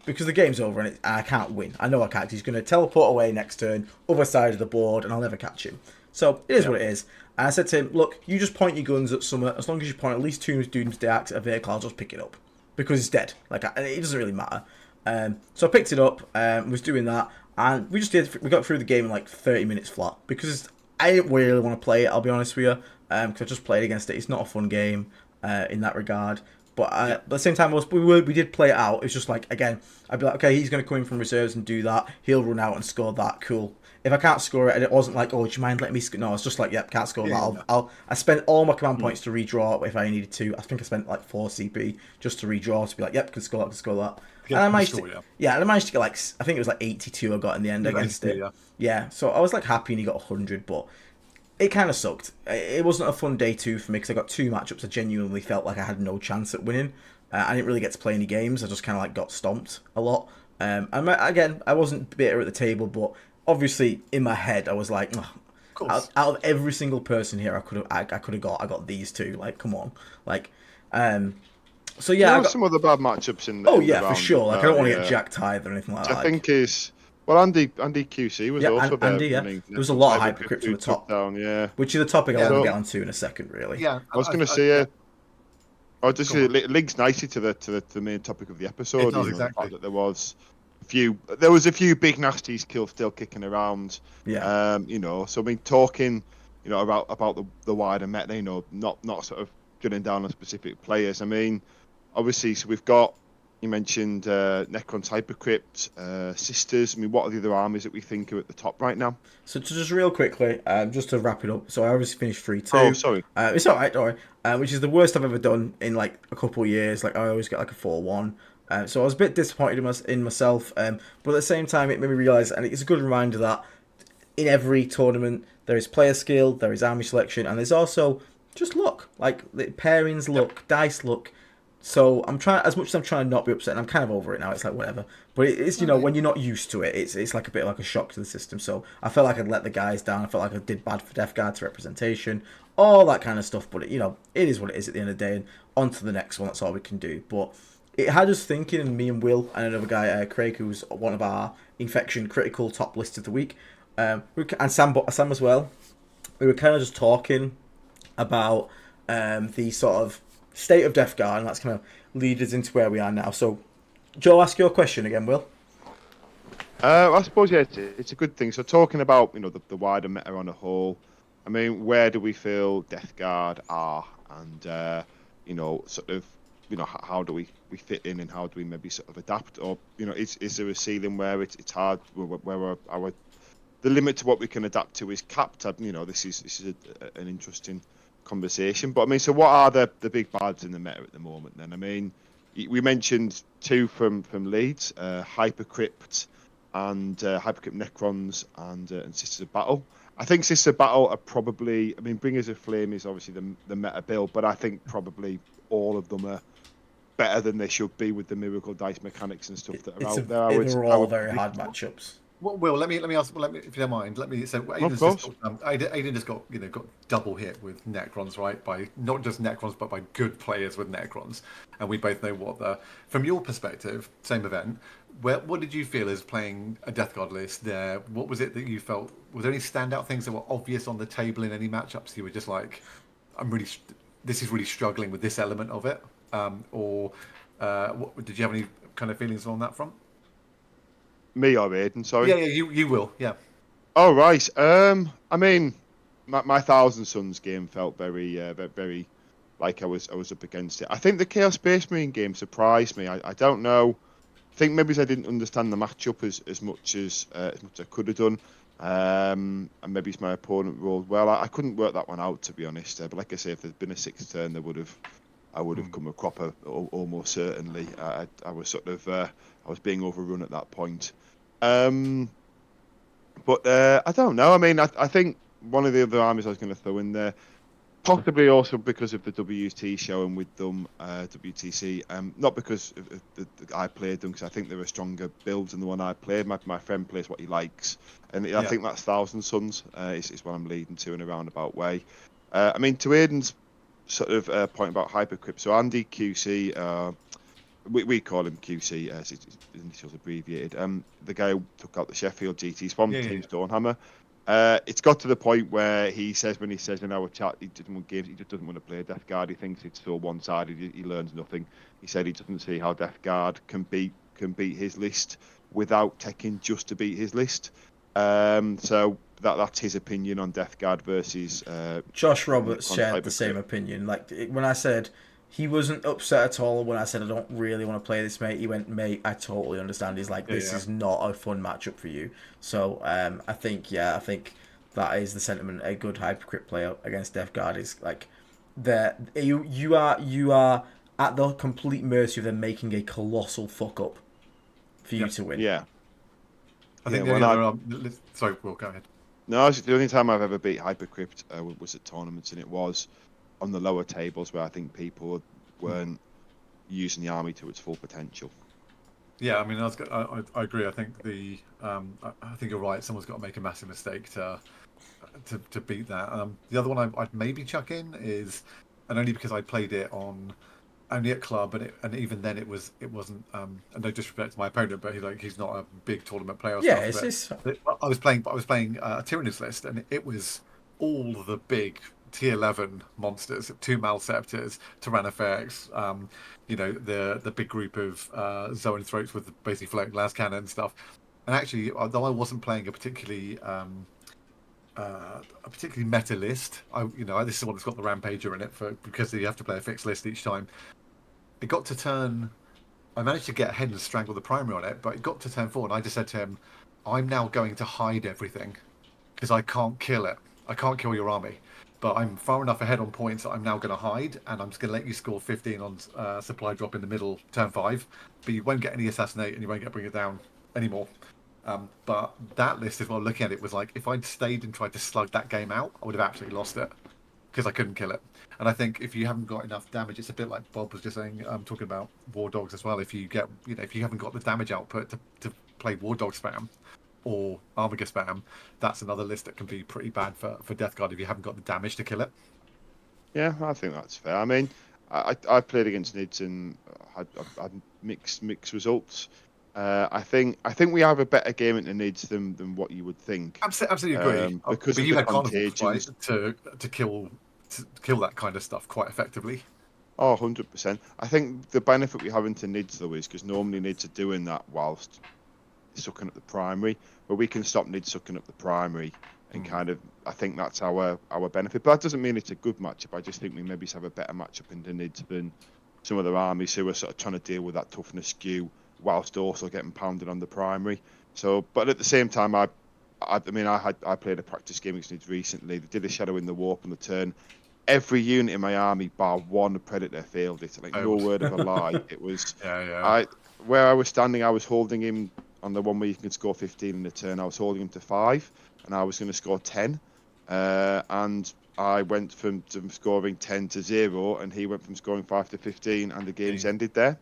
Because the game's over and I can't win. I know I can't. He's going to teleport away next turn, other side of the board, and I'll never catch him. So it is what it is. And I said to him, look, you just point your guns at somewhere. As long as you point at least 2 Doomsday Arcs at a vehicle, I'll just pick it up. Because it's dead. Like, it doesn't really matter. So I picked it up, was doing that, and we got through the game in like 30 minutes flat. Because I didn't really want to play it, I'll be honest with you. Because I just played against it. It's not a fun game in that regard. But at the same time, we did play it out. It's just like, again, I'd be like, okay, he's going to come in from reserves and do that. He'll run out and score that. Cool. If I can't score it, and it wasn't like, oh, do you mind letting me score? No, it's just like, yep, can't score that. I spent all my command points to redraw if I needed to. I think I spent like 4 CP just to redraw, to be like, yep, can score that. And I managed to get like, I think it was like 82 I got in the end against it. Yeah, so I was like happy and he got 100, but it kind of sucked. It wasn't a fun day 2 for me because I got 2 matchups I genuinely felt like I had no chance at winning. I didn't really get to play any games. I just kind of like got stomped a lot. And again, I wasn't bitter at the table, but obviously in my head I was like, out of every single person here I got these 2. Like, come on, like, so yeah. There were some other bad matchups in. For sure. Like, I don't want to get jacked either or anything like that. I think is. Well, Andy QC was also there. Andy, there was a lot of hypercrypt from the top. Down, which is the topic I want to get onto in a second, really. Yeah, I was going to say, Oh, just it links nicely to the main topic of the episode. It does, exactly. The fact that there was a few big nasties still kicking around. Yeah. So I mean, talking, about the wider meta, not sort of gunning down on specific players. I mean, obviously, so we've got. You mentioned Necron's Hypercrypt, Sisters. I mean, what are the other armies that we think are at the top right now? So just real quickly, just to wrap it up. So I obviously finished 3-2. Oh, sorry. It's all right, don't worry. Which is the worst I've ever done in like a couple of years. Like I always get like a 4-1. So I was a bit disappointed in myself. But at the same time, it made me realise, and it's a good reminder that in every tournament there is player skill, there is army selection, and there's also just luck, like the pairings luck, dice luck. So I'm trying, as much as I'm trying not to be upset, and I'm kind of over it now. It's like whatever, but it's when you're not used to it, it's like a bit like a shock to the system. So I felt like I'd let the guys down. I felt like I did bad for Death Guard to representation, all that kind of stuff. But it is what it is at the end of the day, and on to the next one. That's all we can do. But it had us thinking, and me and Will and another guy, Craig, who's one of our Infection Critical top list of the week, and Sam as well. We were kind of just talking about the sort of state of Death Guard, and that's kind of lead us into where we are now. So, Joe, ask your question again, Will. I suppose it's a good thing. So, talking about the wider meta on a whole, I mean, where do we feel Death Guard are, and how do we fit in, and how do we maybe sort of adapt, or is there a ceiling where it's hard, where the limit to what we can adapt to is capped? This is an interesting conversation, but I mean, so what are the big bads in the meta at the moment then? I mean, we mentioned two from Leeds, Hypercrypt and Hypercrypt Necrons and Sisters of Battle. I think Sisters of Battle are probably, I mean, Bringers of Flame is obviously the meta build, but I think probably all of them are better than they should be with the miracle dice mechanics and stuff that are out there. They're all very hard matchups. Well, Will, let me ask. If you don't mind, let me. So Aiden just got double hit with Necrons, right? By not just Necrons, but by good players with Necrons, and we both know what from your perspective, same event. What did you feel as playing a Death Guard list there? What was it that you felt? Was there any standout things that were obvious on the table in any matchups? You were just like, this is really struggling with this element of it, did you have any kind of feelings on that front? Me or Aiden, sorry. Yeah, you will, yeah. Oh, right. I mean, my Thousand Suns game felt very, very like I was up against it. I think the Chaos Space Marine game surprised me. I don't know. I think maybe I didn't understand the matchup as much as I could have done. And maybe my opponent rolled well. I couldn't work that one out, to be honest. But like I say, if there'd been a sixth turn, I would have come a cropper almost certainly. I was sort of I was being overrun at that point. But I don't know. I mean, I think one of the other armies I was going to throw in there, possibly also because of the WT showing with them, WTC, not because I played them, because I think there are stronger builds than the one I played. My friend plays what he likes, and I think that's Thousand Suns is what I'm leading to in a roundabout way. I mean, to Aiden's sort of point about Hypercrypt, so Andy QC, we call him QC as his initials abbreviated. The guy who took out the Sheffield GTs from Team Stonehammer. It's got to the point where he says in our chat he doesn't want games, he just doesn't want to play Death Guard. He thinks it's so one-sided. He learns nothing. He said he doesn't see how Death Guard can beat his list without taking just to beat his list. So that's his opinion on Death Guard versus. Josh Roberts shared the same opinion. Like when I said. He wasn't upset at all when I said I don't really want to play this, mate. He went, mate, I totally understand. He's like, this is not a fun matchup for you. So I think that is the sentiment. A good Hypercrypt player against Death Guard is like, you are at the complete mercy of them making a colossal fuck up for you to win. Yeah. I think sorry, Will, go ahead. No, the only time I've ever beat Hypercrypt was at tournaments, and it was on the lower tables where I think people weren't using the army to its full potential. Yeah, I mean, I agree. I think I think you're right. Someone's got to make a massive mistake to beat that. The other one I'd maybe chuck in is, and only because I played it only at club, and even then it wasn't. And no disrespect to my opponent, but he's not a big tournament player. I was playing a Tyrannus list, and it was all the big tier 11 monsters, 2 Malceptors, Tyrannofex, the big group of Zoanthropes with basically floating las cannon and stuff. And actually, although I wasn't playing a particularly meta list, this is one that's got the Rampager in it because you have to play a fixed list each time. It got to turn. I managed to get ahead and strangle the primary on it, but it got to turn 4, and I just said to him, "I'm now going to hide everything because I can't kill it. I can't kill your army, but I'm far enough ahead on points that I'm now going to hide, and I'm just going to let you score 15 on supply drop in the middle, turn 5, but you won't get any assassinate and you won't get bring it down anymore." But that list, as well, looking at it, was like, if I'd stayed and tried to slug that game out, I would have absolutely lost it because I couldn't kill it. And I think if you haven't got enough damage, it's a bit like Bob was just saying, talking about War Dogs as well. If you get, if you haven't got the damage output to play War Dog spam or Armiger spam, that's another list that can be pretty bad for Death Guard if you haven't got the damage to kill it. Yeah, I think that's fair. I mean, I played against Nids and had mixed results. I think we have a better game into Nids than what you would think. Absolutely agree. Because but of you the had Carnivals, right, contagions. to kill that kind of stuff quite effectively. Oh, 100%. I think the benefit we have into Nids, though, is because normally Nids are doing that whilst sucking up the primary, but we can stop Nids sucking up the primary and kind of, I think that's our benefit. But that doesn't mean it's a good matchup. I just think we maybe have a better matchup into Nids than some other armies who are sort of trying to deal with that toughness skew whilst also getting pounded on the primary. So, but at the same time, I played a practice game against Nids recently. They did a Shadow in the Warp on the turn. Every unit in my army, bar one Predator, failed it. Like, no word of a lie. It was. Where I was standing, I was holding him on the one where you can score 15 in a turn. I was holding him to 5, and I was going to score 10. And I went from scoring 10 to 0, and he went from scoring 5 to 15, and the game's ended there.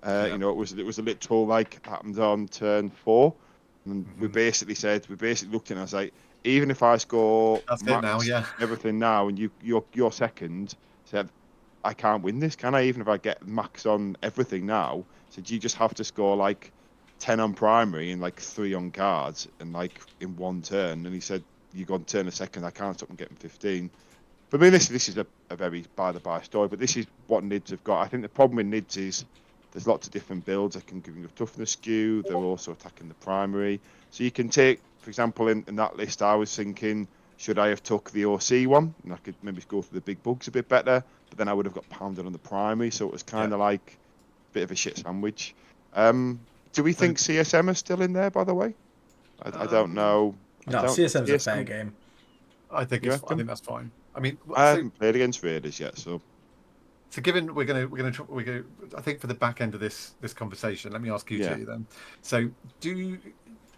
It was a literal happened on turn 4, and we basically looked at it and I was like, even if I score everything now, and you're second, said, I can't win this, can I? Even if I get max on everything now, said you just have to score 10 on primary and 3 on cards and in one turn. And he said, you go on turn a second, I can't stop them getting 15. But I mean, this is a very by the by story, but this is what Nids have got. I think the problem with Nids is there's lots of different builds that can give you a toughness skew. They're also attacking the primary. So you can take, for example, in that list, I was thinking, should I have took the OC one? And I could maybe go for the big bugs a bit better, but then I would have got pounded on the primary. So it was kind of like a bit of a shit sandwich. Do we think CSM is still in there, by the way? I don't know. No, CSM's a fair game. I think that's fine. I mean, I haven't played against Raiders yet, so. So given we're gonna I think for the back end of this conversation, let me ask you two then. So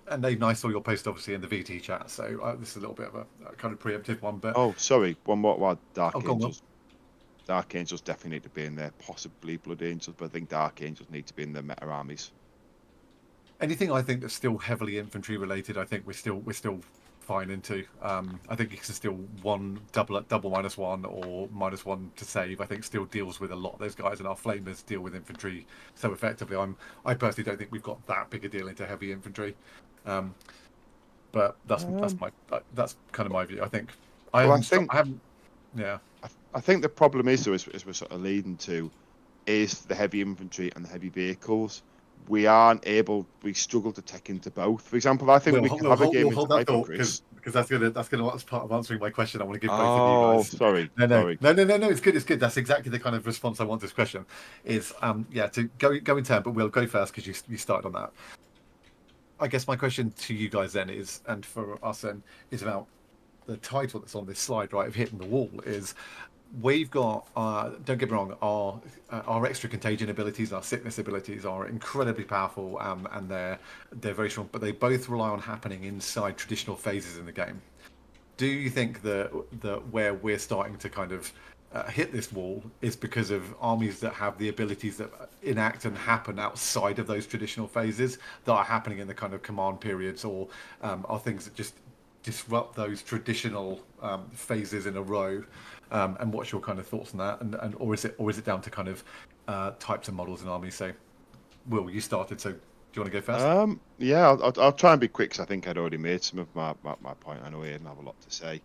and Dave, I saw your post obviously in the VT chat, so this is a little bit of a kind of preemptive one, but sorry, one more. Dark Angels. Dark Angels definitely need to be in there, possibly Blood Angels, but I think Dark Angels need to be in the meta armies. Anything I think that's still heavily infantry related, I think we're still fine into. I think it's still one double -1 or -1 to save. I think still deals with a lot of those guys, and our flamers deal with infantry so effectively. I personally don't think we've got that big a deal into heavy infantry, but that's kind of my view. I think I think the problem is, though, as we're sort of leading to, is the heavy infantry and the heavy vehicles. We struggle to tech into both. For example, I think we can have a game into Viper, Chris. Because that's part of answering my question. I want to give both of you guys. Sorry. No, it's good. That's exactly the kind of response I want to this question. Is to go in turn, but we'll go first because you started on that. I guess my question to you guys then is, and for us then, is about the title that's on this slide, right, of hitting the wall. Is we've got, don't get me wrong, our extra contagion abilities, our sickness abilities are incredibly powerful, and they're very strong, but they both rely on happening inside traditional phases in the game. Do you think that where we're starting to kind of hit this wall is because of armies that have the abilities that enact and happen outside of those traditional phases that are happening in the kind of command periods, or are things that just disrupt those traditional phases in a row? And what's your kind of thoughts on that? Or is it down to kind of types of models in armies? So, Will, you started. So, do you want to go first? I'll try and be quick because I think I'd already made some of my point. I know Aiden have a lot to say.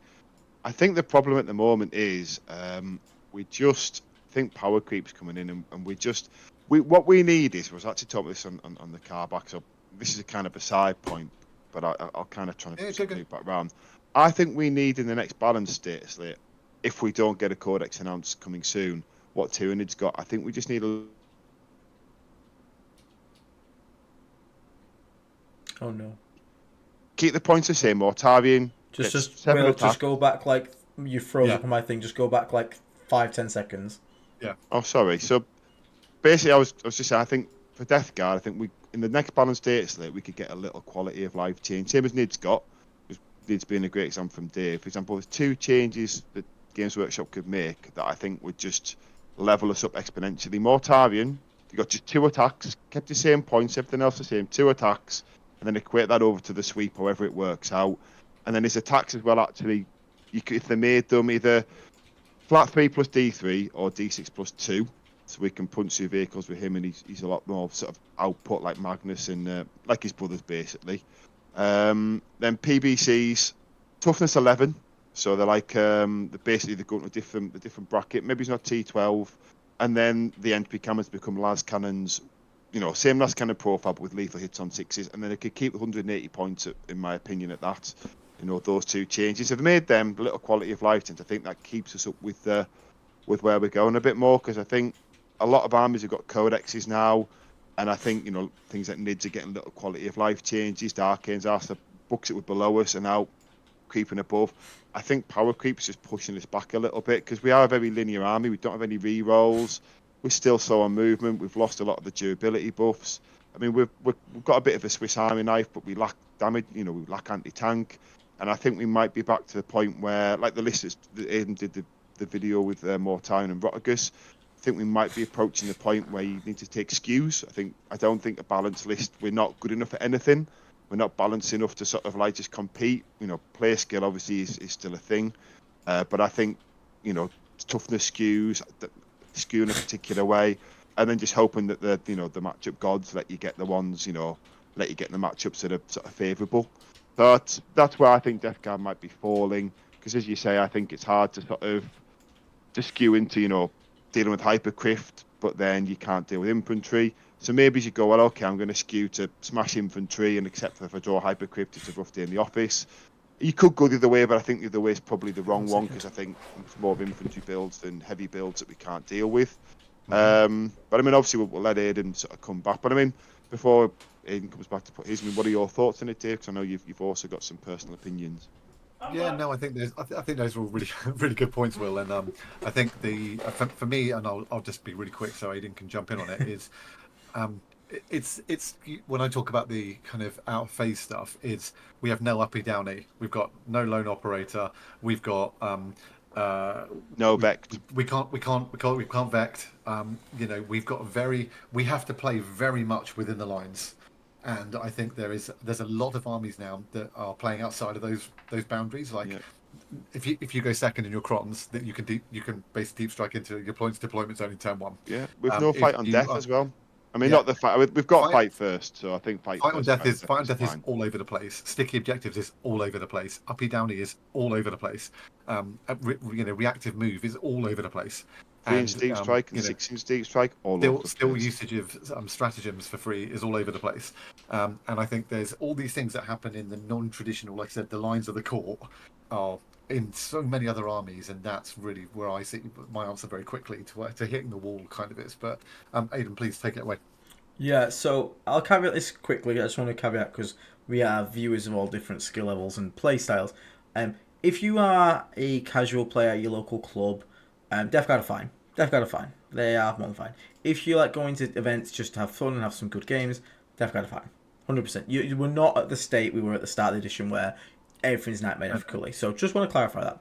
I think the problem at the moment is we just think power creep's coming in, and what we need is, was actually talking about this on the car back, so this is a kind of a side point, but I'll kind of try to move back around. I think we need in the next balance status, if we don't get a codex announced coming soon, what Tyrannid's got. I think we just need a... Oh no. Keep the points the same, Mortarian. Just go back, like, you froze up on my thing, just go back like 5-10 seconds. Yeah. Oh, sorry. So basically, I was just saying, I think for Death Guard, I think we, in the next balance data slate, we could get a little quality of life change. Same as Nid's got. Nid's being a great example from Dave. For example, there's 2 changes that Games Workshop could make that I think would just level us up exponentially. Mortarian, you got just 2 attacks, kept the same points, everything else the same, 2 attacks, and then equate that over to the sweep, however it works out. And then his attacks as well, actually, if they made them either flat 3 plus D3 or D6 plus 2, so we can punch through vehicles with him, and he's a lot more sort of output like Magnus and like his brothers, basically. Then PBCs, toughness 11, so they're like they're basically they go into a different bracket. Maybe it's not T12, and then the entry cannons become las cannons. Same las cannon profile, but with lethal hits on 6s, and then it could keep 180 points, in my opinion, at that. Those 2 changes. If they made them a little quality of life change, I think that keeps us up with where we're going a bit more, because I think a lot of armies have got codexes now, and I think things like Nids are getting little quality of life changes. The Arcanes are the books that were below us are now creeping above. I think power creep's just pushing us back a little bit, because we are a very linear army. We don't have any re-rolls. We're still slow on movement. We've lost a lot of the durability buffs. I mean, we've got a bit of a Swiss Army knife, but we lack damage. We lack anti-tank. And I think we might be back to the point where, like the list that Aiden did the video with Mortain and Rotigus, I think we might be approaching the point where you need to take skews. I don't think a balanced list, we're not good enough at anything. We're not balanced enough to sort of like just compete. Player skill obviously is still a thing. But I think, toughness skews in a particular way. And then just hoping that the matchup gods let you get the ones, let you get the matchups that are sort of favourable. But that's where I think Death Guard might be falling, because as you say, I think it's hard to sort of to skew into dealing with hypercrypt, but then you can't deal with infantry. So maybe you go, well, okay, I'm going to skew to smash infantry and accept that if I draw hypercrypt, it's a rough day in the office. You could go the other way, but I think the other way is probably the wrong one, because I think it's more of infantry builds than heavy builds that we can't deal with. But I mean, obviously we'll let Aiden sort of come back. But I mean, before Aiden comes back to put his, what are your thoughts on it, Dave? Because I know you've also got some personal opinions. Yeah, no, I think those are all really really good points, Will. And I think for me, and I'll just be really quick so Aiden can jump in on it. Is it's when I talk about the kind of out of phase stuff, is we have no uppy downy, we've got no lone operator, we've got no vect. We can't vect. We've got we have to play very much within the lines. And I think there's a lot of armies now that are playing outside of those boundaries. Like, if you go second in your crons, that you can basically deep strike into your points deployment zone in turn 1. Yeah, with no fight on death as well. I mean, not the fight. We've got fight first, so I think fight on death is all over the place. Sticky objectives is all over the place. Uppy downy is all over the place. Reactive move is all over the place. 3-inch deep strike and 6-inch deep strike, all over the place. Still usage of stratagems for free is all over the place. And I think there's all these things that happen in the non-traditional, like I said, the lines of the court are in so many other armies, and that's really where I see my answer very quickly to hitting the wall kind of is. But Aiden, please take it away. Yeah, so I'll caveat this quickly. I just want to caveat because we have viewers of all different skill levels and play styles. If you are a casual player at your local club, Death Guard are fine. Death Guard are fine. They are more than fine. If you like going to events just to have fun and have some good games, Death Guard are fine. 100%. You were not at the state we were at the start of the edition where everything's nightmare difficulty. So just want to clarify that.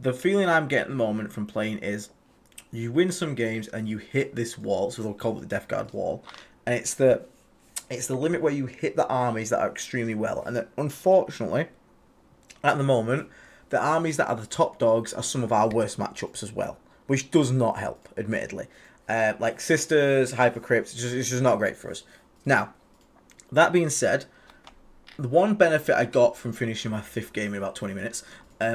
The feeling I'm getting at the moment from playing is you win some games and you hit this wall, so they'll call it the Death Guard wall, and it's the limit where you hit the armies that are extremely well. And that, unfortunately, at the moment, the armies that are the top dogs are some of our worst matchups as well, which does not help, admittedly. Like Sisters, Hypercrypt, it's just not great for us. Now, that being said, the one benefit I got from finishing my 5th game in about 20 minutes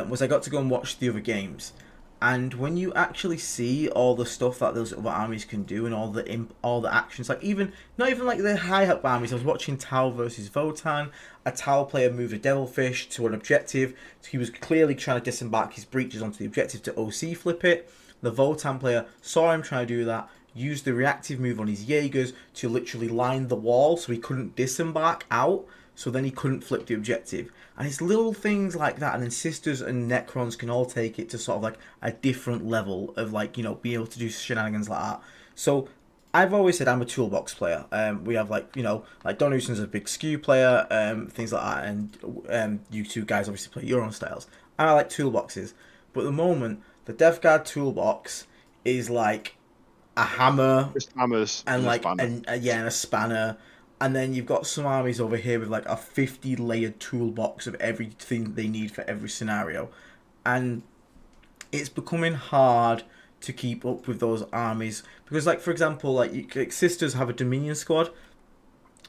was I got to go and watch the other games. And when you actually see all the stuff that those other armies can do and all the actions, like not even like the high up armies. I was watching Tau versus Votan. A Tau player moved a Devilfish to an objective. So he was clearly trying to disembark his breaches onto the objective to OC flip it. The Votan player saw him trying to do that, used the reactive move on his Jaegers to literally line the wall so he couldn't disembark out. So then he couldn't flip the objective. And it's little things like that. And then Sisters and Necrons can all take it to sort of like a different level of like, being able to do shenanigans like that. So I've always said I'm a toolbox player. We have like, like Don Houston's a big skew player, things like that. And you two guys obviously play your own styles. And I like toolboxes. But at the moment, the Death Guard toolbox is like a hammer. Just hammers. And like, and a spanner. And then you've got some armies over here with like a 50-layered toolbox of everything they need for every scenario. And it's becoming hard to keep up with those armies. Because, like, for example, like Sisters have a Dominion squad.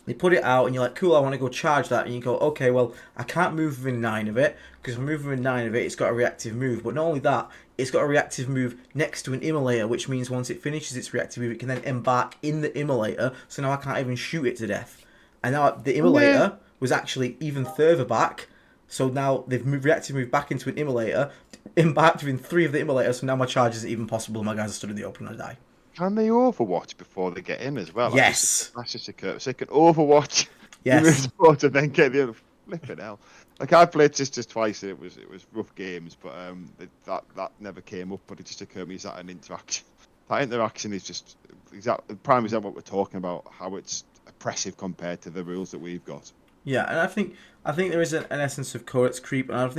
They put it out and you're like, cool, I want to go charge that. And you go, okay, well, I can't move within 9 of it. Because if I move within 9 of it, it's got a reactive move. But not only that, it's got a reactive move next to an immolator, which means once it finishes its reactive move, it can then embark in the immolator. So now I can't even shoot it to death. And now the immolator was actually even further back. So now they've reactive moved back into an immolator, embarked within 3 of the immolators. So now my charge isn't even possible. My guys are stood in the open and I die. Can they overwatch before they get in as well? Yes. That's just a curse. So they can overwatch. Yes. And then get the other. Flipping hell. Like I played Sisters twice. And it was rough games, but that never came up. But it just occurred to me is that an interaction. That interaction is just prime example what we're talking about. How it's oppressive compared to the rules that we've got. Yeah, and I think there is an essence of codex creep, and I don't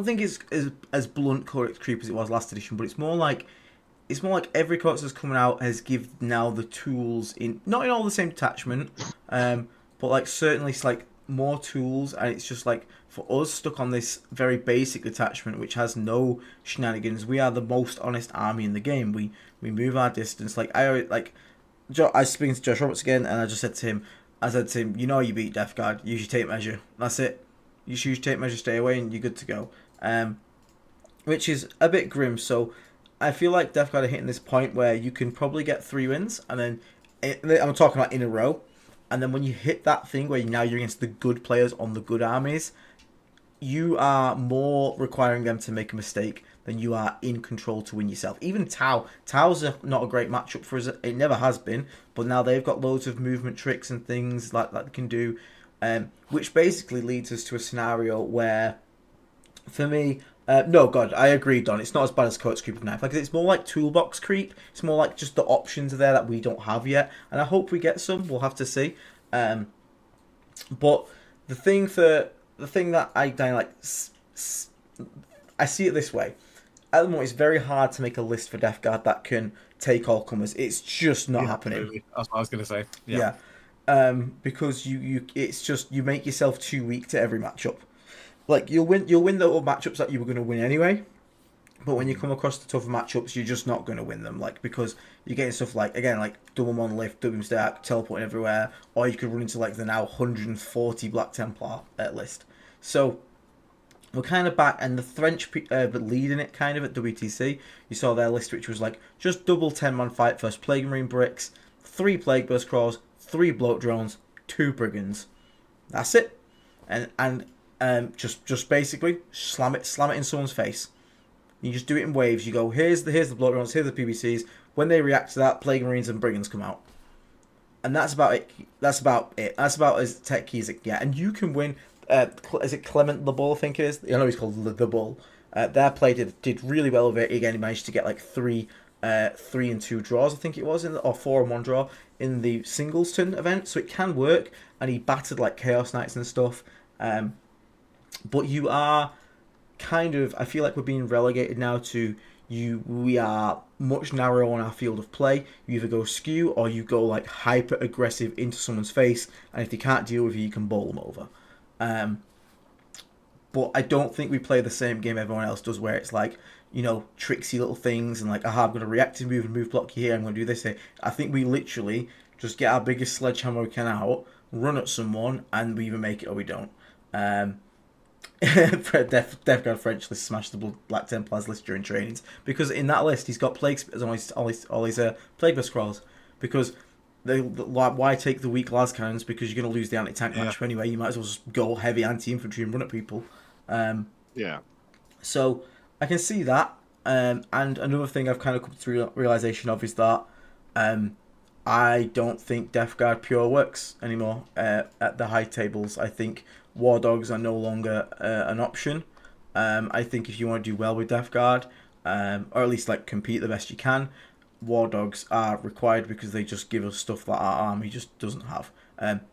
think it's as blunt codex creep as it was last edition, but it's more like every codex that's coming out has given now the tools not in all the same detachment, but like certainly it's like more tools, and it's just like for us stuck on this very basic detachment which has no shenanigans. We are the most honest army in the game. We move our distance. Like I was speaking to Josh Roberts again, and I said to him, you beat Death Guard, use your tape measure. That's it. You use your tape measure, stay away, and you're good to go. Which is a bit grim. So I feel like Death Guard are hitting this point where you can probably get 3 wins, and then I'm talking about in a row. And then when you hit that thing where you're against the good players on the good armies, you are more requiring them to make a mistake than you are in control to win yourself. Even Tau's not a great matchup for us. It never has been, but now they've got loads of movement tricks and things like that they can do, which basically leads us to a scenario where, for me, no, God, I agree, Don. It's not as bad as Codex Creep of Knife. Like, it's more like toolbox creep. It's more like just the options are there that we don't have yet, and I hope we get some. We'll have to see. But the thing that I like, I see it this way. At the moment, it's very hard to make a list for Death Guard that can take all comers. It's just not happening. Absolutely. That's what I was going to say. Yeah. Because it's just you make yourself too weak to every matchup. Like you'll win the other matchups that you were going to win anyway, but when you come across the tougher matchups, you're just not going to win them. Like because you're getting stuff like double monolith, double stack, teleporting everywhere, or you could run into like the now 140 Black Templar list. So we're kind of back, and the French leading it kind of at WTC. You saw their list, which was like just double 10-man fight versus Plague Marine Bricks, 3 Plague Burst Crawls, 3 Bloat Drones, 2 Brigands. That's it, and just basically slam it in someone's face. You just do it in waves. You go, here's the Bloat Drones, here's the PBCs. When they react to that, Plague Marines and Brigands come out. And that's about it. That's about as techy as it gets. And you can win. Is it Clement the Bull? I think it is. I know he's called the Bull. Their play did really well with it. Again, he managed to get like 3 and 2 draws. I think it was or 4 and 1 draw in the Singleton event. So it can work. And he battered like Chaos Knights and stuff. But you are kind of. I feel like we're being relegated now to we are much narrower on our field of play. You either go skew or you go like hyper aggressive into someone's face. And if they can't deal with you can bowl them over. But I don't think we play the same game everyone else does, where it's like, tricksy little things and like, I'm going to reactive move and move block you here, I'm going to do this here. I think we literally just get our biggest sledgehammer we can out, run at someone, and we either make it or we don't. Death Guard French list smash the Black Templars list during trainings, because in that list he's got plague as all his plague scrolls, because why take the weak las cannons, because you're going to lose the anti-tank match anyway. You might as well just go heavy anti-infantry and run at people. So I can see that. And another thing I've kind of come to realization of is that I don't think Death Guard pure works anymore at the high tables. I think War Dogs are no longer an option. I think if you want to do well with Death Guard, or at least like compete the best you can, War Dogs are required, because they just give us stuff that our army just doesn't have.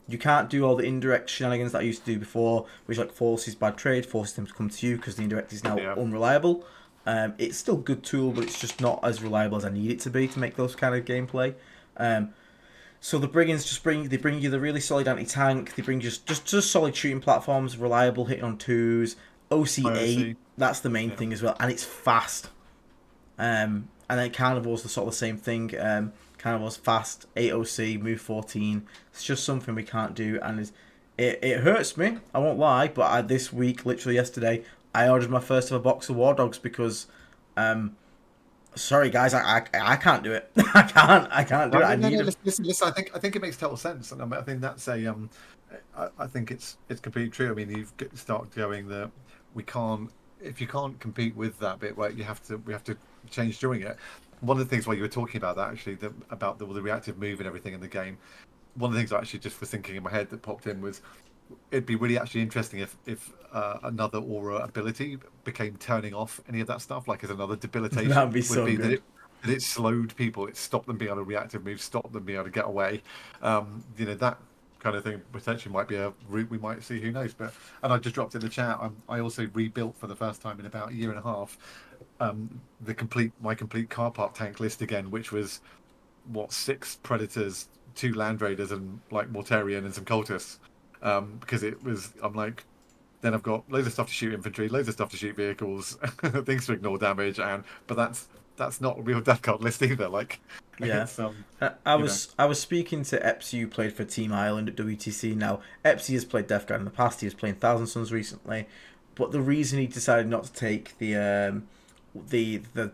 You can't do all the indirect shenanigans that I used to do before, which like forces bad trade, forces them to come to you because the indirect is now unreliable. It's still a good tool, but it's just not as reliable as I need it to be to make those kind of gameplay. So the Brigands they bring you the really solid anti-tank. They bring just solid shooting platforms, reliable hitting on 2s, OC8. That's the main thing as well, and it's fast. And then Carnivor's the sort of the same thing. Carnivor's fast, 8 OC, move 14. It's just something we can't do, and it hurts me. I won't lie, but this week, literally yesterday, I ordered my first ever box of War Dogs because, sorry guys, I can't do it. I can't do it. Listen. I think it makes total sense, and I think that's I think it's completely true. I mean, you start going that we can't. If you can't compete with that bit, right, we have to change doing it. One of the things while you were talking about that, actually, about the reactive move and everything in the game, one of the things I actually just was thinking in my head that popped in was, it'd be really actually interesting if another aura ability became turning off any of that stuff, like as another debilitation. That'd be so good. That it slowed people, it stopped them being able to reactive move, stopped them being able to get away. That kind of thing potentially might be a route we might see, who knows. And I just dropped in the chat, I also rebuilt for the first time in about a year and a half my complete car park tank list again, which was 6 Predators, 2 Land Raiders, and like Mortarion and some Cultists, because then I've got loads of stuff to shoot infantry, loads of stuff to shoot vehicles, things to ignore damage, but that's not a real Death Guard list either. I was speaking to Epsy, who played for Team Ireland at WTC. Now, Epsy has played Death Guard in the past. He was playing Thousand Suns recently, but the reason he decided not to take the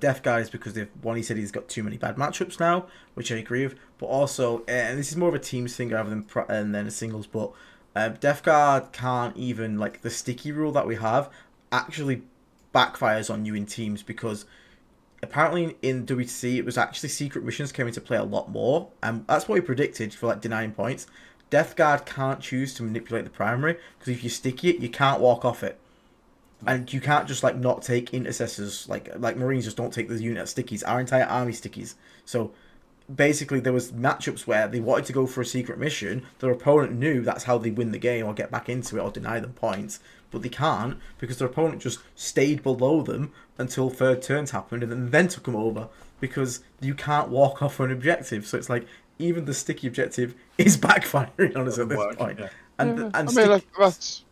Death Guard is because he said he's got too many bad matchups now, which I agree with. But also, and this is more of a teams thing rather than a singles. But Death Guard can't even, like, the sticky rule that we have actually backfires on you in teams, because apparently in WTC it was actually secret missions came into play a lot more, and that's what we predicted for like denying points. Death Guard can't choose to manipulate the primary, because if you sticky it, you can't walk off it, and you can't just like not take intercessors, like Marines just don't take the unit stickies. Our entire army stickies. So basically there was matchups where they wanted to go for a secret mission, their opponent knew that's how they win the game or get back into it or deny them points, but they can't because their opponent just stayed below them until third turns happened and then took them over, because you can't walk off an objective. So it's like even the sticky objective is backfiring on us at this point. Yeah. And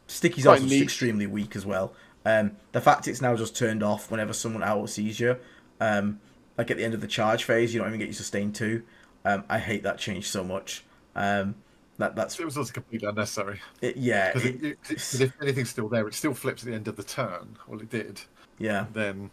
sticky's also just extremely weak as well. The fact it's now just turned off whenever someone out sees you, like at the end of the charge phase, you don't even get your sustain 2. I hate that change so much. It was also completely unnecessary. Because if anything's still there, it still flips at the end of the turn. Well, it did. Yeah. Then.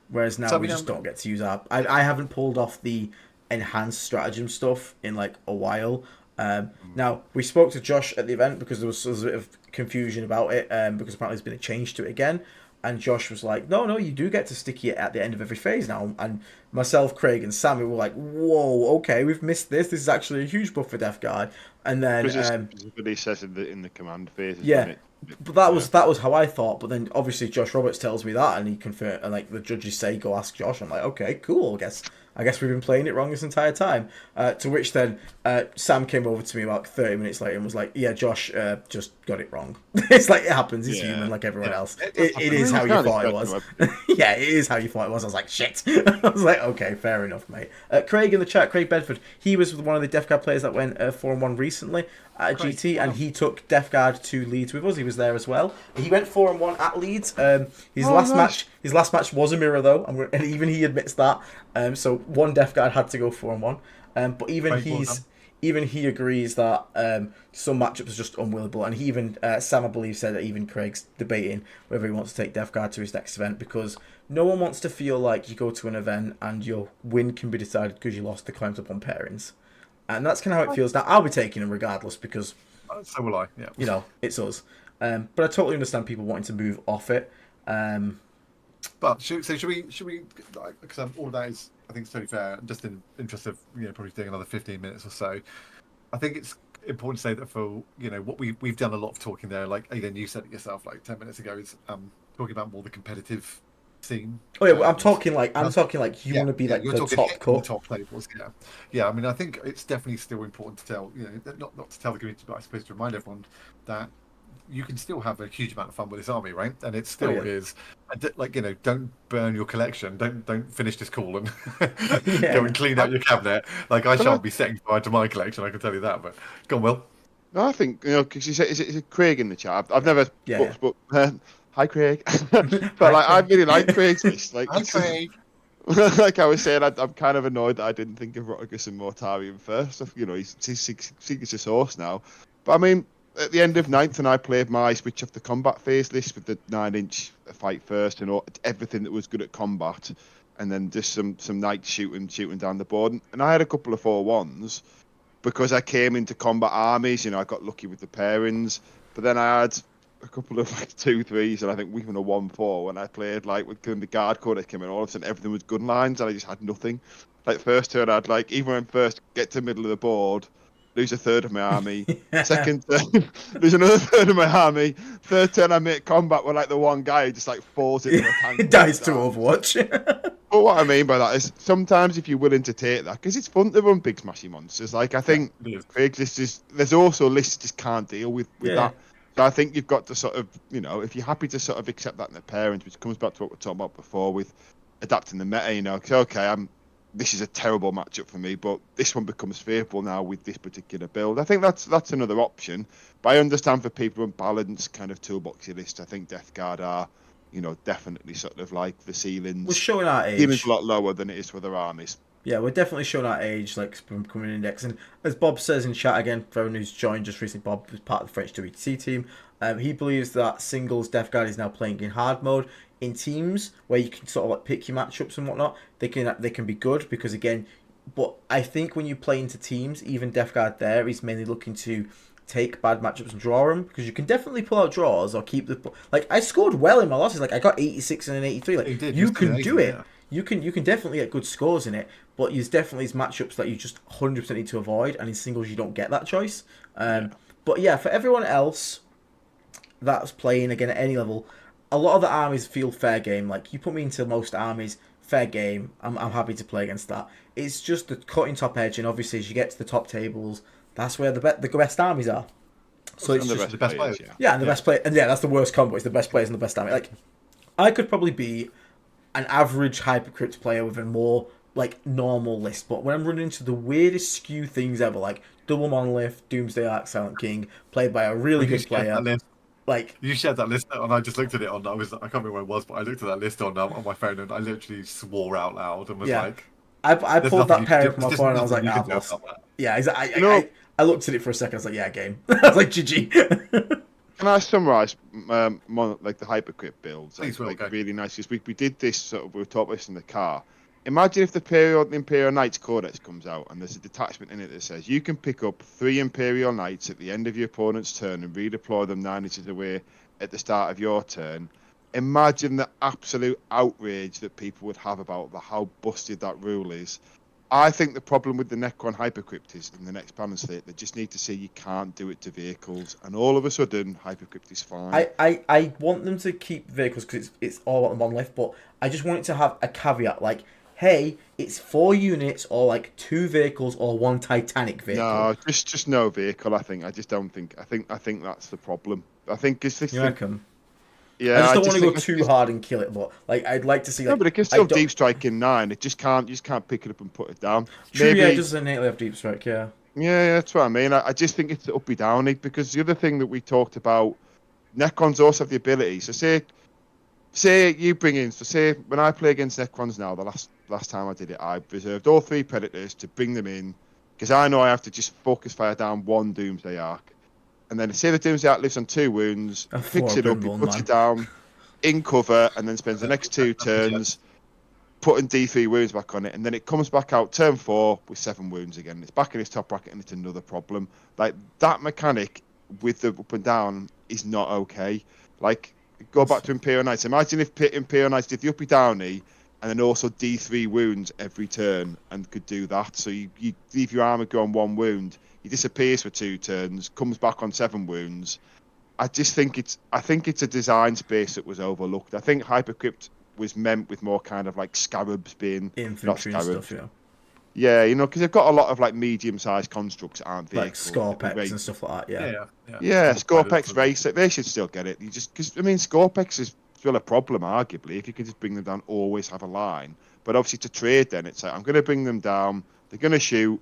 Whereas now we just don't get to use our. I haven't pulled off the enhanced stratagem stuff in like a while. Now we spoke to Josh at the event because there was a bit of confusion about it. Because apparently there's been a change to it again. And Josh was like, no, you do get to sticky it at the end of every phase now. And myself, Craig, and Sammy were like, whoa, okay, we've missed this. This is actually a huge buff for Death Guard. And then... But he says in the command phase, yeah. But that was how I thought. But then obviously Josh Roberts tells me that, and he confirmed, and like the judges say, go ask Josh. I'm like, okay, cool. I guess we've been playing it wrong this entire time. To which then Sam came over to me about 30 minutes later and was like, yeah, Josh just got it wrong. It's like, it happens. He's human like everyone else. It is how you thought it was. Yeah, it is how you thought it was. I was like, shit. I was like, okay, fair enough, mate. Craig in the chat, Craig Bedford, he was one of the Death Guard players that went 4-1 recently at GT, and he took Death Guard to Leeds with us. He was there as well. He went 4-1 at Leeds. His last match was a mirror though, and even he admits that. So one Death Guard had to go 4-1. But even even he agrees that some matchups are just unwinnable, and he even Sam, I believe, said that even Craig's debating whether he wants to take Death Guard to his next event, because no one wants to feel like you go to an event and your win can be decided because you lost the climbs up on pairings, and that's kind of how it feels now. I'll be taking him regardless because so will I. Yeah, it's us. But I totally understand people wanting to move off it. But should we? Because all of that is, I think, it's totally fair. Just in interest of probably doing another 15 minutes or so, I think it's important to say that for what we've done a lot of talking there. Like Aiden, you said it yourself like 10 minutes ago. Is talking about more the competitive scene. Oh yeah, well, I'm talking like you want to be like the top cut. The top tables. Yeah. I mean, I think it's definitely still important to tell not to tell the community, but I suppose to remind everyone that you can still have a huge amount of fun with this army, right? And it still is like don't burn your collection, don't finish this call and go and clean out your cabinet. Like I shan't be setting fire to my collection, I can tell you that. But go on, Will. No, I think because you said is it Craig in the chat? I've never but hi Craig, but like I really like Craig's list. Like hi Craig. Like I was saying, I'm kind of annoyed that I didn't think of Rotigus and Mortarion first. He's signature source now, but I mean. At the end of 9th, and I played my switch off the combat phase list with the 9-inch fight first and everything that was good at combat, and then just some knights shooting down the board. And I had a couple of 4-1s because I came into combat armies. I got lucky with the pairings, but then I had a couple of 2-3s, and I think even a 1-4 when I played when the guard code came in. All of a sudden, everything was gun lines, and I just had nothing. Like first turn, I'd even when first get to the middle of the board. Lose a third of my army. Second turn, lose another third of my army. Third turn, I make combat where the one guy who just falls into a tank. Dies to Overwatch. But what I mean by that is sometimes if you're willing to take that, because it's fun to run big smashy monsters. I think Craig's list is. There's also lists that just can't deal with that. So I think you've got to sort of if you're happy to sort of accept that in the parents, which comes back to what we were talking about before with adapting the meta. Okay, this is a terrible matchup for me, but this one becomes favourable now with this particular build. I think that's another option. But I understand for people who balance kind of toolboxy list, I think Death Guard are, definitely sort of like the ceilings. We're showing our age. Ceiling's a lot lower than it is for other armies. Yeah, we're definitely showing our age, from coming index. And as Bob says in chat again, for everyone who's joined just recently, Bob was part of the French WTC team. He believes that singles Death Guard is now playing in hard mode. In teams where you can sort of pick your matchups and whatnot, they can be good because but I think when you play into teams, even Death Guard there is mainly looking to take bad matchups and draw them, because you can definitely pull out draws or keep the I scored well in my losses. I got 86 and an 83. You can do it. Yeah. You can definitely get good scores in it, but there's definitely matchups that you just 100% need to avoid, and in singles you don't get that choice. But yeah, for everyone else that's playing again at any level. A lot of the armies feel fair game. You put me into most armies, fair game. I'm happy to play against that. It's just the cutting top edge, and obviously as you get to the top tables, that's where the best armies are. So it's just the best players. And the best player, and that's the worst combo. It's the best players and the best army. I could probably be an average Hypercrypt player with a more normal list, but when I'm running into the weirdest skew things ever, double monolith, Doomsday Ark, Silent King, played by a really good player. You shared that list, and I just looked at it I can't remember where it was, but I looked at that list on my phone, and I literally swore out loud and was I pulled that pair up on my phone, and I was like, I've lost. Yeah, exactly. I looked at it for a second, I was like, yeah, game. I was like, GG. Can I summarise the Hypercrypt builds? Please, really nice, because we did this, we were talking about this in the car. Imagine if the Imperial Knights Codex comes out and there's a detachment in it that says you can pick up 3 Imperial Knights at the end of your opponent's turn and redeploy them 9 inches away at the start of your turn. Imagine the absolute outrage that people would have about how busted that rule is. I think the problem with the Necron Hypercrypt is in the next balance state, they just need to say you can't do it to vehicles, and all of a sudden Hypercrypt is fine. I want them to keep vehicles because it's all about the monolith, but I just want it to have a caveat hey, it's 4 units or 2 vehicles or 1 Titanic vehicle. No, just no vehicle. I just don't think. I think that's the problem. I think it's this. You reckon? Yeah, I just don't want to go too hard and kill it, but I'd like to see. No, but it can still deep strike in 9. It just can't. You just can't pick it up and put it down. True, yeah, it does innately have deep strike. Yeah. Yeah, that's what I mean. I just think it's uppy downy, because the other thing that we talked about, Necrons also have the ability. So say you bring in. So say when I play against Necrons now, the last time I did it, I reserved all 3 Predators to bring them in because I know I have to just focus fire down one Doomsday Arc, and then say the Doomsday Arc lives on 2 wounds, he picks it up, he puts it down in cover, and then spends the next 2 turns putting D3 wounds back on it, and then it comes back out turn 4 with 7 wounds again. It's back in its top bracket, and it's another problem. Like, that mechanic with the up and down is not okay. Like, go back to Imperial Knights. Imagine if Imperial Knights did the uppy downy and then also D3 wounds every turn and could do that. So you leave your armor go on 1 wound, he disappears for 2 turns, comes back on 7 wounds. I think it's a design space that was overlooked. I think Hypercrypt was meant with more kind of like scarabs being infantry and stuff, yeah, you know, because they've got a lot of like medium-sized constructs that aren't vehicles, like Scorpex and stuff like that. Yeah, Scorpex race, they should still get it. You just because I mean, Scorpex is still a problem, arguably, if you can just bring them down, always have a line. But obviously to trade, then it's like I'm going to bring them down. They're going to shoot.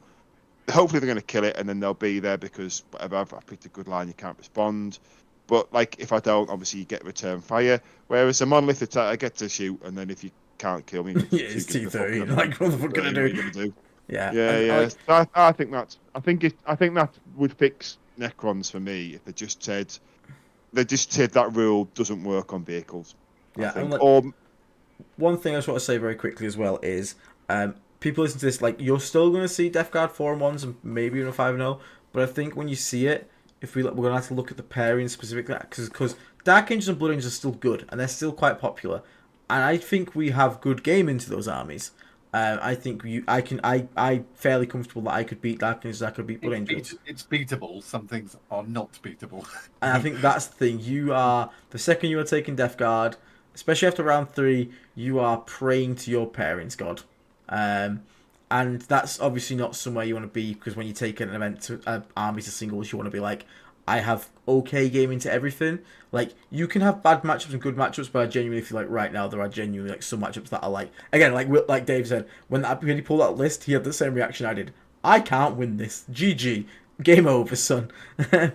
Hopefully they're going to kill it, and then they'll be there because whatever. I've picked a good line, you can't respond. But like if I don't, obviously you get return fire. Whereas a monolith attack, I get to shoot, and then if you can't kill me, it's T30. Like what the fuck gonna do? Yeah. So I think that would fix Necrons for me if they just said that rule doesn't work on vehicles. One thing I just want to say very quickly as well is people listen to this, like, you're still going to see Death Guard 4-1s and maybe even a 5-0, but I think when you see it, we're going to have to look at the pairing specifically, because Dark Angels and Blood Angels are still good, and they're still quite popular, and I think we have good game into those armies. I think I'm fairly comfortable that I could beat Dark Angels, I could beat Blood Angels. It's beatable. Some things are not beatable. And I think that's the thing. The second you are taking Death Guard, especially after round 3, you are praying to your pairings god. And that's obviously not somewhere you want to be, because when you take an event to armies to singles, you want to be like, I have okay game into everything. Like, you can have bad matchups and good matchups, but I genuinely feel like right now there are genuinely like some matchups that are like, again, like Dave said, when he pulled that list, he had the same reaction I did. I can't win this. GG. Game over, son.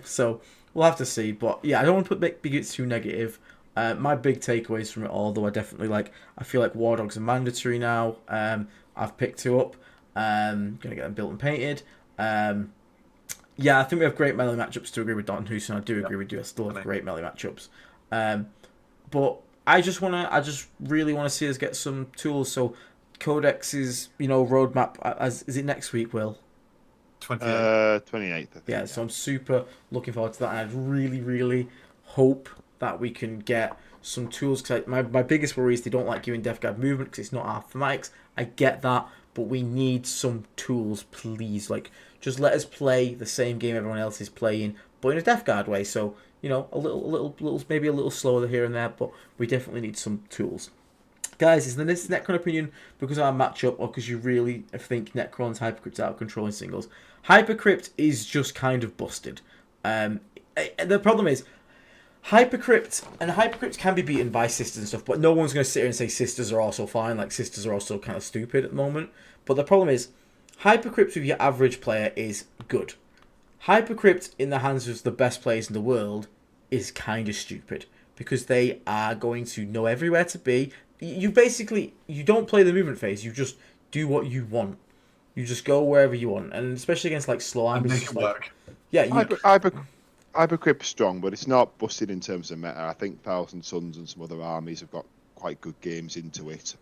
So we'll have to see. But yeah, I don't want to make it too negative. My big takeaways from it all, though, are definitely I feel like War Dogs are mandatory now. I've picked 2 up. Gonna get them built and painted. Yeah, I think we have great melee matchups, to agree with Don Houston. I do agree with you. I still have great melee matchups. But I just really want to see us get some tools. So Codex's, roadmap, is it next week, Will? 28th, I think. Yeah, so I'm super looking forward to that. And I'd really, really hope that we can get some tools. Because my biggest worry is they don't like giving Death Guard movement because it's not our thematics. I get that, but we need some tools, please. Like, just let us play the same game everyone else is playing, but in a Death Guard way. So, a little, maybe a little slower here and there, but we definitely need some tools. Guys, is this Necron opinion because of our matchup, or because you really think Necron's Hypercrypt out of control in singles? Hypercrypt is just kind of busted. The problem is, Hypercrypt can be beaten by Sisters and stuff, but no one's going to sit here and say Sisters are also fine, like Sisters are also kind of stupid at the moment. But the problem is, Hypercrypt with your average player is good. Hypercrypt in the hands of the best players in the world is kind of stupid, because they are going to know everywhere to be. You don't play the movement phase, you just do what you want. You just go wherever you want, and especially against slow armies. Make it work. Yeah, Hypercrypt's strong, but it's not busted in terms of meta. I think Thousand Suns and some other armies have got quite good games into it.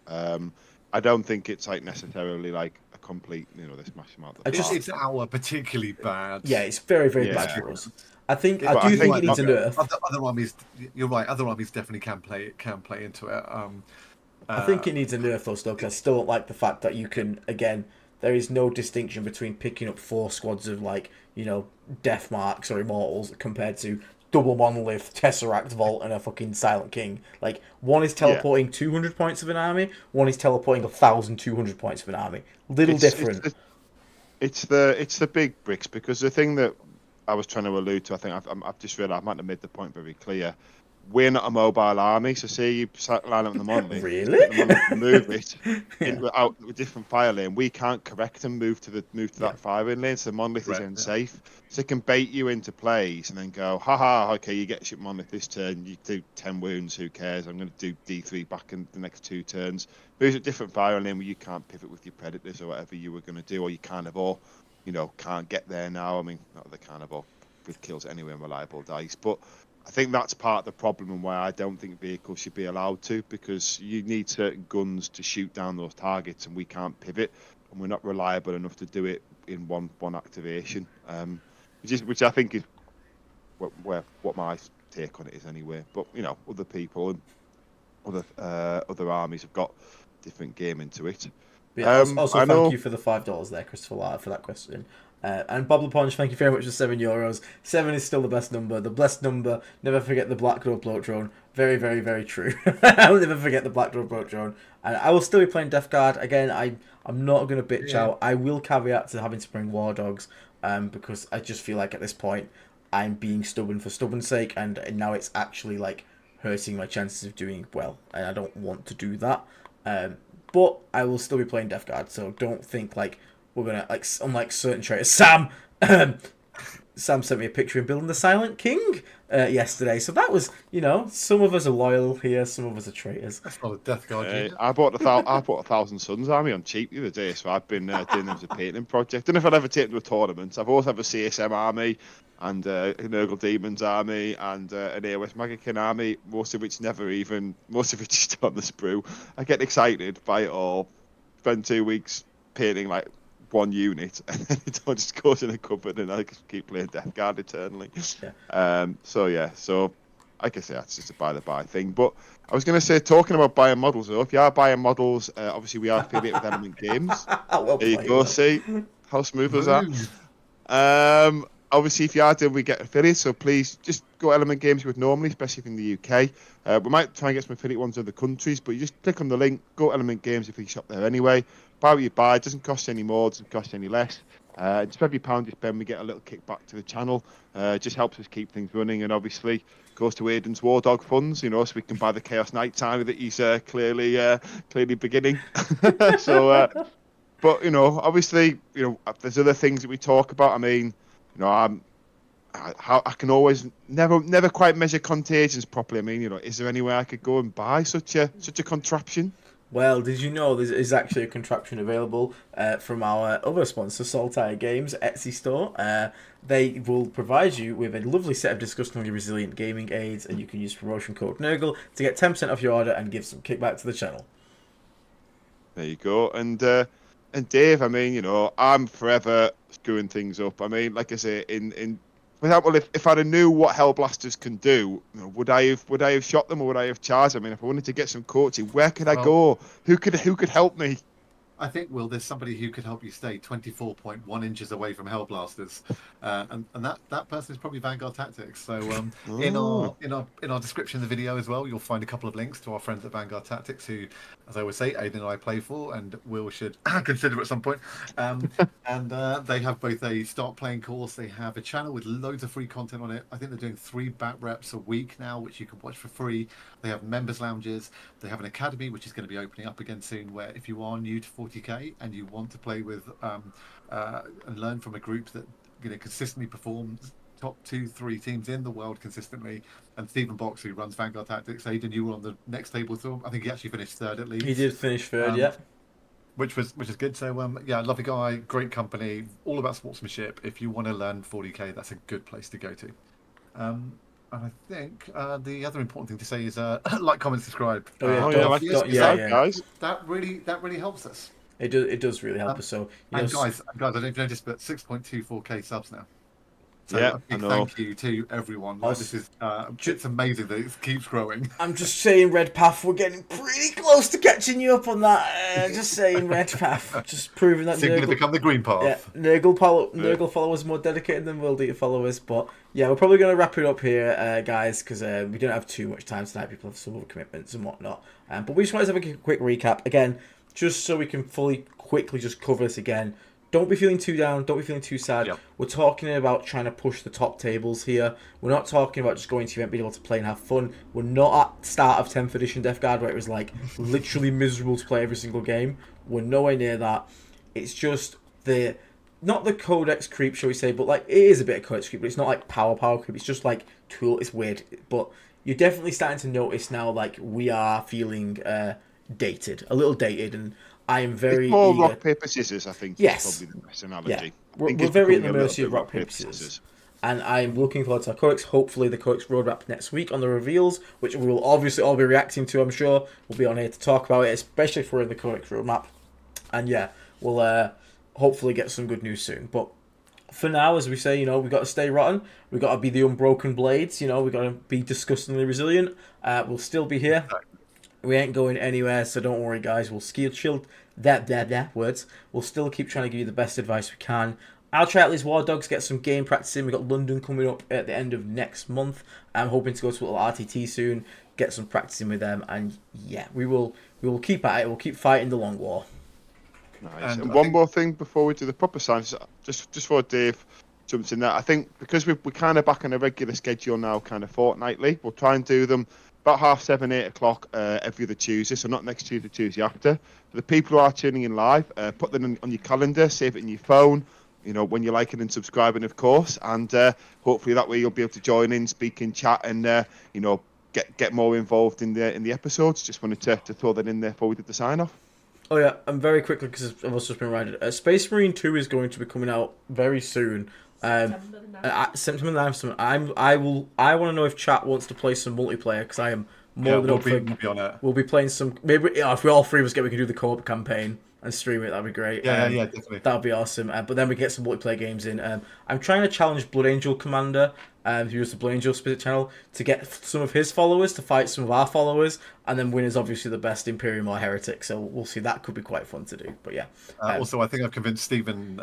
I don't think it's necessarily a complete, they smash them out the park. It's our particularly bad. Yeah, it's very, very bad for us. I do think it needs a nerf. Other armies, you're right. Other armies definitely can play into it. I think it needs a nerf though, still, because I still don't like the fact that you can, again, there is no distinction between picking up 4 squads of Death Marks or Immortals compared to double Monolith, Tesseract, Vault, and a fucking Silent King. One is teleporting 200 points of an army, one is teleporting 1,200 points of an army. Different. It's the big bricks, because the thing that I was trying to allude to, I think I've just realised I might have made the point very clear. We're not a mobile army, so say you line up the Monolith, really? Move it out with different fire lane. We can't correct and move to that firing lane, so the Monolith is unsafe. So it can bait you into plays and then go, haha, okay, you get shit Monolith this turn, you do 10 wounds, who cares? I'm going to do D3 back in the next 2 turns. Moves a different fire lane where you can't pivot with your Predators or whatever you were going to do, or you kind of, or can't get there now. I mean, not the kind of with kills anyway and reliable dice, but I think that's part of the problem and why I don't think vehicles should be allowed to, because you need certain guns to shoot down those targets, and we can't pivot, and we're not reliable enough to do it in one activation, which I think is what my take on it is anyway. But other people and other armies have got different game into it. Yeah, also thank you for the $5 there, Christopher Lyle, for that question. And Bob LaPonge, thank you very much for €7. 7 is still the best number. The blessed number. Never forget the Black Dwarf Bloat Drone. Very, very, very true. I will never forget the Black Dwarf Bloat Drone. And I will still be playing Death Guard. Again, I'm not going to bitch out. I will caveat to having to bring War Dogs, because I just feel like at this point I'm being stubborn for stubborn's sake, and now it's actually like hurting my chances of doing well, and I don't want to do that. But I will still be playing Death Guard, so don't think like we're gonna unlike certain traitors. Sam sent me a picture of building the Silent King yesterday, so that was some of us are loyal here, some of us are traitors. That's not a Death Guard. I bought a 1,000 Suns army on cheap the other day, so I've been doing them as a painting project. Don't know if I'd ever take them to a tournament. I've also have a CSM army and a Nurgle Demons army and an AOS Magican army, most of which is just on the sprue. I get excited by it all, spend 2 weeks painting like one unit, and then it all just goes in a cupboard, and I just keep playing Death Guard eternally. So like I say, that's just a by-the-by thing. But I was going to say, talking about buying models, though, if you are buying models, obviously we are affiliated with Element Games. There you go, see how smooth was that? Obviously, if you are doing, we get affiliates, so please just go Element Games you would normally, especially if in the UK. We might try and get some affiliate ones in other countries, but you just click on the link, go Element Games if you shop there anyway. Buy what you buy, it doesn't cost any more, it doesn't cost any less. Just for every £1 you spend, we get a little kickback to the channel. It just helps us keep things running, and obviously goes to Aiden's War Dog funds, so we can buy the Chaos Nighttime that he's clearly beginning. So, but obviously, there's other things that we talk about. I mean, I can always never quite measure contagions properly. I mean, is there any way I could go and buy such a contraption? Well, did you know there is actually a contraption available from our other sponsor, Saltire Games Etsy store? They will provide you with a lovely set of disgustingly resilient gaming aids, and you can use promotion code NURGLE to get 10% off your order and give some kickback to the channel. There you go. And Dave, I mean, I'm forever screwing things up. I mean, like I say, for example, if I'd have knew what Hellblasters can do, would I have shot them or would I have charged? I mean, if I wanted to get some coaching, where could I go? Who could help me? I think, Will, there's somebody who could help you stay 24.1 inches away from Hellblasters, and that person is probably Vanguard Tactics. So in our description of the video as well, you'll find a couple of links to our friends at Vanguard Tactics, who, as I always say, Aiden and I play for, and Will should consider at some point. And they have both a start playing course. They have a channel with loads of free content on it. I think they're doing 3 bat reps a week now, which you can watch for free. They have members lounges. They have an academy, which is going to be opening up again soon, where if you are new to 40k and you want to play with and learn from a group that consistently performs top 2-3 teams in the world consistently, and Stephen Box, who runs Vanguard Tactics, Aiden, you were on the next table with him. I think he actually finished 3rd at least. He did finish 3rd, yeah. Which is good. So lovely guy, great company, all about sportsmanship. If you want to learn 40k, that's a good place to go to. And I think the other important thing to say is like, comment, subscribe. Guys. That really helps us. It does really help us. So guys, I don't know if you noticed, but 6.24k subs now. So yeah, a big thank you to everyone. This is it's amazing that it keeps growing. I'm just saying, Red Path, we're getting pretty close to catching you up on that. Just saying, Red Path, just proving that. You're going to become the Green Path. Yeah, Nurgle followers more dedicated than World Eater followers. But yeah, we're probably going to wrap it up here, guys, because we don't have too much time tonight. People have some other commitments and whatnot. But we just wanted to have a quick recap again, just so we can quickly just cover this again. Don't be feeling too down. Don't be feeling too sad. Yep. We're talking about trying to push the top tables here. We're not talking about just going to the event, being able to play and have fun. We're not at the start of 10th edition Death Guard, where it was like literally miserable to play every single game. We're nowhere near that. It's just not the codex creep, shall we say, but like it is a bit of codex creep, but it's not like power creep. It's just like tool. It's weird, but you're definitely starting to notice now. Like we are feeling dated, a little dated, and I am very it's more eager. rock paper scissors. I think yes, is probably the best analogy. Yeah, we're very at the mercy of rock paper scissors. And I'm looking forward to our codex. Hopefully, the codex roadmap next week on the reveals, which we will obviously all be reacting to. I'm sure we'll be on here to talk about it, especially if we're in the codex roadmap. And yeah, we'll hopefully get some good news soon. But for now, as we say, we've got to stay rotten. We've got to be the unbroken blades. We've got to be disgustingly resilient. We'll still be here. We ain't going anywhere, so don't worry, guys. We'll shield words. We'll still keep trying to give you the best advice we can. I'll try at least War Dogs, get some game practice in. We've got London coming up at the end of next month. I'm hoping to go to a little RTT soon, get some practice in with them, and yeah, we will keep at it. We'll keep fighting the long war. Nice. And one more thing before we do the proper signs, just before Dave jumps in there, I think because we're kind of back on a regular schedule now, kind of fortnightly, we'll try and do them about 7:30, 8 o'clock every other Tuesday, so not next Tuesday, Tuesday after. For the people who are tuning in live, put them on your calendar, save it in your phone, when you're liking and subscribing, of course, and hopefully that way you'll be able to join in, speak in chat, and get more involved in the episodes. Just wanted to throw that in there before we did the sign off. Oh yeah, and very quickly, because I've also just been reminded, Space Marine 2 is going to be coming out very soon. September the 9th. I want to know if chat wants to play some multiplayer, because I am more than up for. We'll be on it. We'll be playing some. Maybe if we all three of us we can do the co-op campaign and stream it. That'd be great. Yeah, definitely. That'd be awesome. But then we get some multiplayer games in. I'm trying to challenge Blood Angel Commander, who is the Blood Angel Spirit channel, to get some of his followers to fight some of our followers, and then win is obviously the best Imperium or Heretic. So we'll see. That could be quite fun to do. But yeah. Also, I think I've convinced Stephen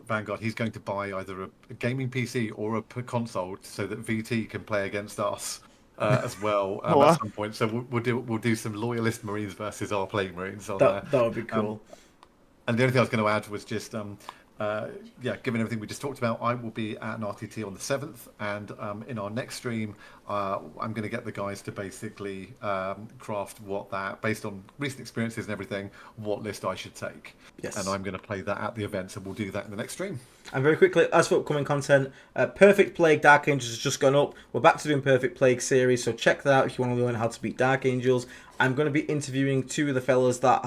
Vanguard he's going to buy either a gaming PC or a console so that VT can play against us. As well at some point, so we'll do some loyalist Marines versus our playing Marines. That would be cool. And the only thing I was going to add was just given everything we just talked about, I will be at an RTT on the 7th, and in our next stream, I'm going to get the guys to basically craft based on recent experiences and everything, what list I should take. Yes. And I'm going to play that at the event, so we'll do that in the next stream. And very quickly, as for upcoming content, Perfect Plague Dark Angels has just gone up. We're back to doing Perfect Plague series, so check that out if you want to learn how to beat Dark Angels. I'm going to be interviewing two of the fellas that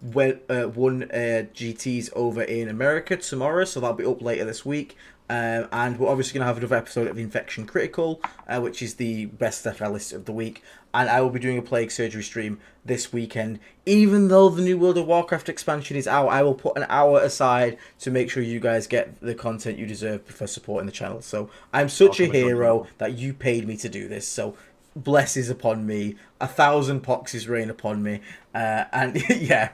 won GTs over in America tomorrow, so that'll be up later this week. And we're obviously going to have another episode of Infection Critical, which is the best FL list of the week. And I will be doing a Plague Surgery stream this weekend. Even though the new World of Warcraft expansion is out, I will put an hour aside to make sure you guys get the content you deserve for supporting the channel. So I'm such a hero that you paid me to do this. So blesses upon me, 1,000 poxes rain upon me. And yeah.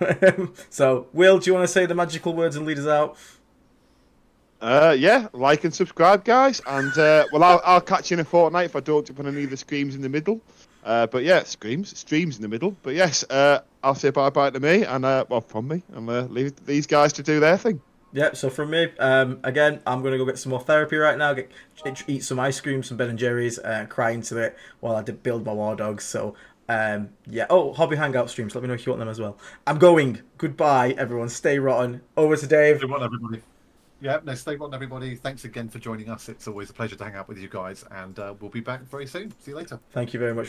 So, Will, do you want to say the magical words and lead us out? Yeah, like and subscribe, guys, and I'll catch you in a fortnight if I don't jump on any of the screams in the middle. But yeah, streams in the middle. But yes, I'll say bye to me, and from me, and leave these guys to do their thing. Yeah, so from me, again, I'm going to go get some more therapy right now, eat some ice cream, some Ben & Jerry's, cry into it while I build my War Dogs. So, yeah. Oh, Hobby Hangout streams. Let me know if you want them as well. I'm going. Goodbye, everyone. Stay rotten. Over to Dave. Stay rotten, everybody. Yeah, no, stay rotten, everybody. Thanks again for joining us. It's always a pleasure to hang out with you guys, and we'll be back very soon. See you later. Thank you very much.